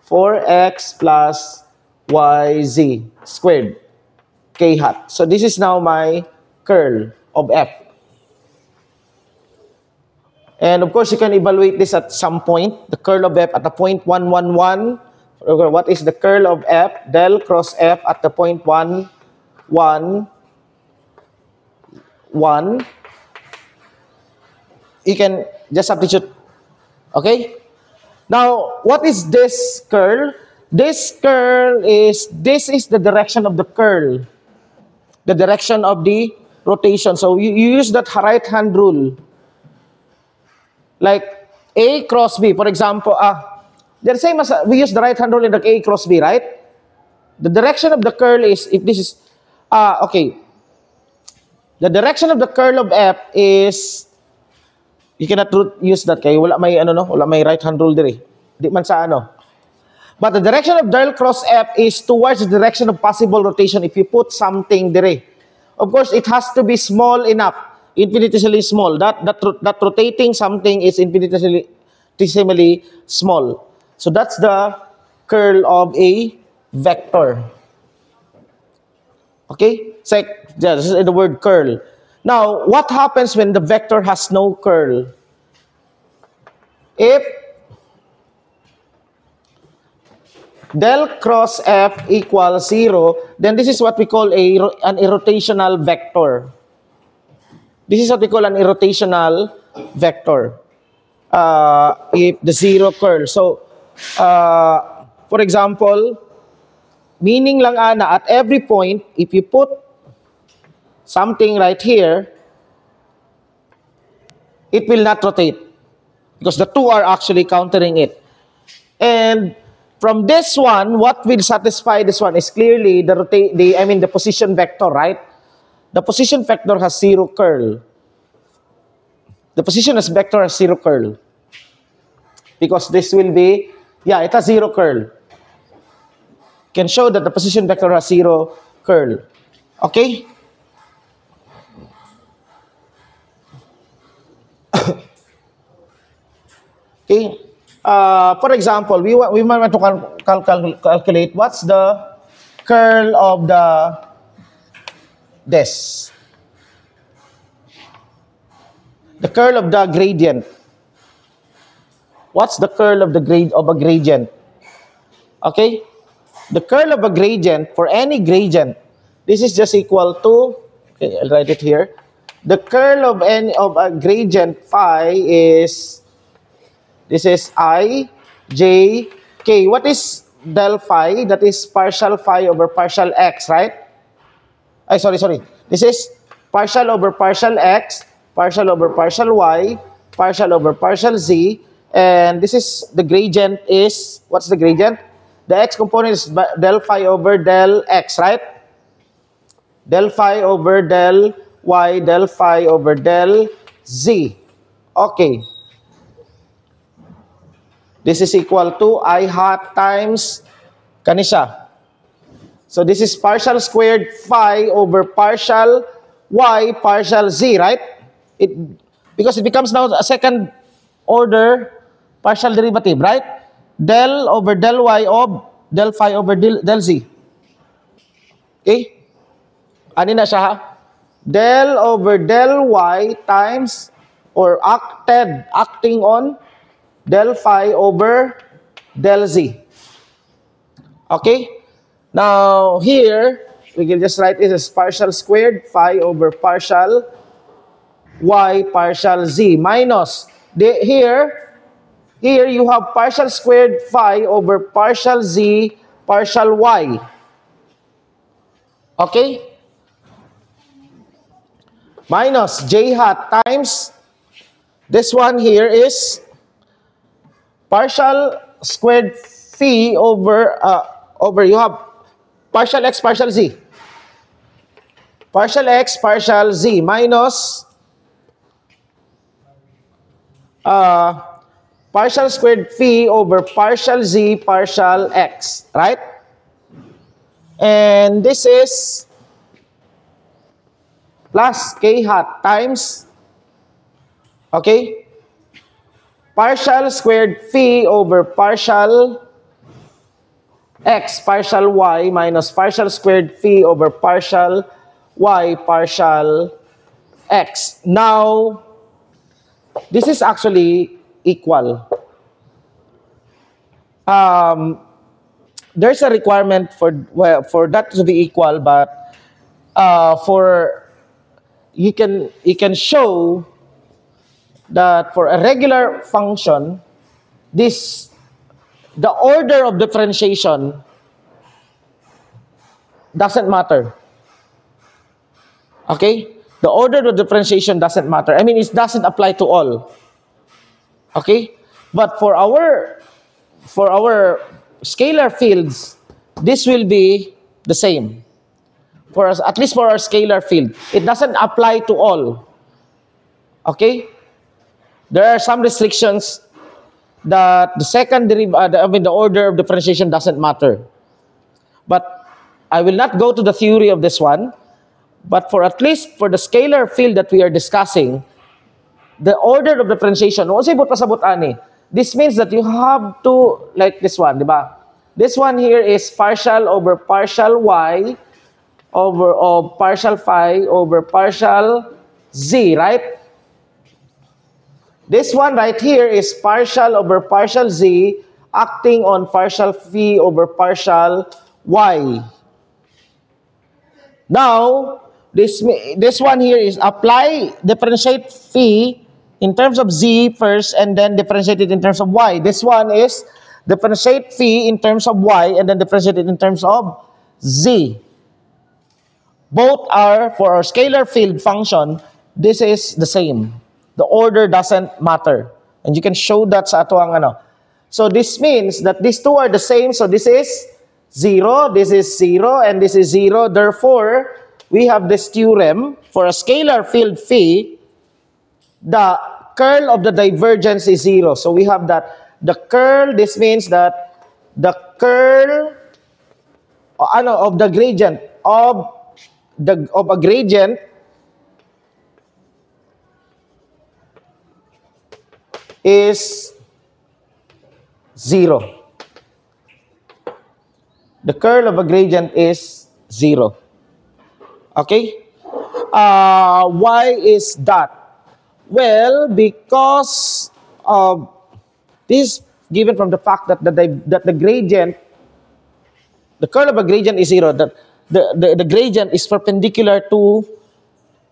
4x plus yz squared k hat. So this is now my curl of f. And of course, you can evaluate this at some point. The curl of f at the point 1, 1, 1. What is the curl of f? Del cross f at the point 1, 1, 1. You can just substitute. Okay? Now, what is this curl? This is the direction of the curl. The direction of the rotation. So, you use that right-hand rule. Like A cross B. For example, they're same as, we use the right-hand rule in the A cross B, right? The direction of the curl is, if this is, okay. The direction of the curl of F is, you cannot use that kay wala may wala may right hand rule dire. Di man sa ano. But the direction of del cross F is towards the direction of possible rotation if you put something dire. Of course, it has to be small enough, infinitesimally small. That rotating something is infinitesimally small. So that's the curl of a vector. Okay? So this is the word curl. Now, what happens when the vector has no curl? If del cross F equals 0, then this is what we call an irrotational vector. This is what we call an irrotational vector. If the 0 curl. So, for example, meaning lang ana, at every point, if you put something right here, it will not rotate because the two are actually countering it. And from this one, what will satisfy this one is clearly the position vector, right? The position vector has 0 curl. The position as vector has 0 curl. Because this will be, yeah, it has 0 curl. Can show that the position vector has 0 curl. Okay? Okay. For example, we want to calculate what's the curl of this. The curl of the gradient. What's the curl of a gradient? Okay? The curl of a gradient, for any gradient, this is just equal to, okay, I'll write it here. The curl of a gradient phi is, this is I, J, K. What is del phi? That is partial phi over partial x, right? Sorry. This is partial over partial x, partial over partial y, partial over partial z, and this is the gradient is, what's the gradient? The x component is del phi over del x, right? Del phi over del y, del phi over del z. Okay. This is equal to I hat times kanisha. So this is partial squared phi over partial y partial z, right? Because it becomes now a second order partial derivative, right? Del over del y of del phi over del z. Okay? Ano na siya ha? Del over del y times or acting on del phi over del z. Okay? Now, here, we can just write this as partial squared phi over partial y partial z minus. Here you have partial squared phi over partial z partial y. Okay? Minus j hat times, this one here is partial squared phi over you have partial x partial z. Partial x partial z minus partial squared phi over partial z partial x, right? And this is plus k hat times, okay, partial squared phi over partial x partial y minus partial squared phi over partial y partial x. Now, this is actually equal. There's a requirement for that to be equal, but you can show that for a regular function, the order of differentiation doesn't matter. Okay? The order of differentiation doesn't matter. I mean, it doesn't apply to all. Okay? But for our scalar fields, this will be the same. For us, at least for our scalar field, it doesn't apply to all. Okay? There are some restrictions that the order of differentiation doesn't matter. But I will not go to the theory of this one. But for at least for the scalar field that we are discussing, the order of differentiation, this means that you have to, like this one, diba? This one here is partial over partial y over partial phi over partial z, right? This one right here is partial over partial z acting on partial phi over partial y. Now, this one here is differentiate phi in terms of z first and then differentiate it in terms of y. This one is differentiate phi in terms of y and then differentiate it in terms of z. Both are, for our scalar field function, this is the same. The order doesn't matter. And you can show that sa ato ang ano. So this means that these two are the same. So this is 0, this is 0, and this is 0. Therefore, we have this theorem for a scalar field phi, the curl of the divergence is 0. So we have that the curl, this means that the curl of the gradient of a gradient is 0. The curl of a gradient is 0. Okay? Why is that? Well, because this is given from the fact that the gradient, the curl of a gradient is 0. That the gradient is perpendicular to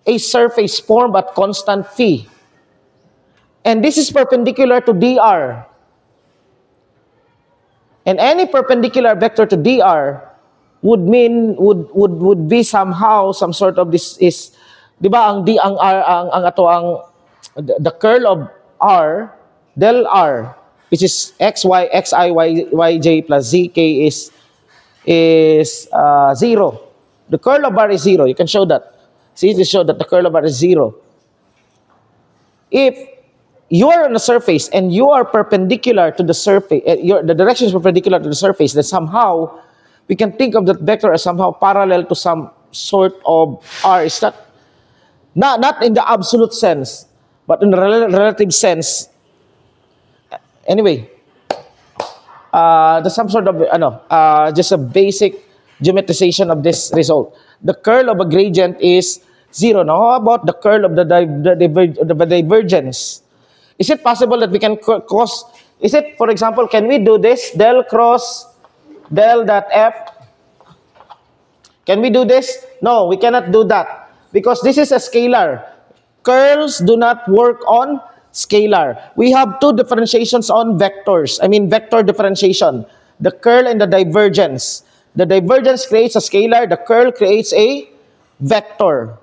a surface formed at constant phi. And this is perpendicular to dr. And any perpendicular vector to dr would be somehow some sort of this is, di ba, the curl of r del r, which is xy xi yj plus zk is 0. The curl of r is 0. You can show that. See, this show that the curl of r is 0. If you are on a surface and you are perpendicular to the surface, the direction is perpendicular to the surface, then somehow we can think of that vector as somehow parallel to some sort of r. Is that not in the absolute sense, but in the relative sense. Anyway, there's some sort of just a basic geometrization of this result. The curl of a gradient is 0. Now, how about the curl of the divergence? Is it possible that we can cause, is it, for example, can we do this, del cross del dot f? Can we do this? No, we cannot do that because this is a scalar. Curls do not work on scalar. We have two differentiations on vectors. I mean vector differentiation. The curl and the divergence. The divergence creates a scalar. The curl creates a vector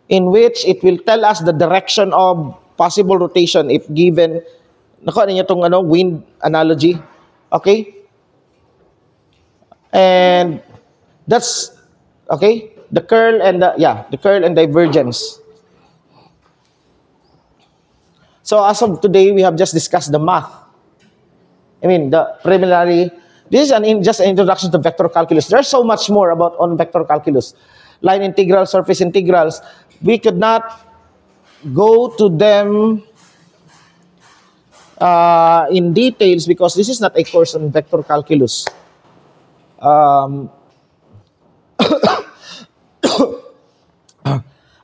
in which it will tell us the direction of possible rotation if given. Nakuha niyo itong wind analogy. Okay? And that's okay. The curl and the curl and divergence. So as of today, we have just discussed the math. I mean, the preliminary. This is just an introduction to vector calculus. There's so much more on vector calculus. Line integrals, surface integrals. We could not go to them in details because this is not a course on vector calculus.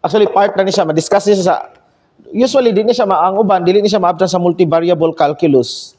Actually, part na niya, ma-discuss niya sa, usually, di niya siya ang uban, dili niya siya maabtan sa multivariable calculus.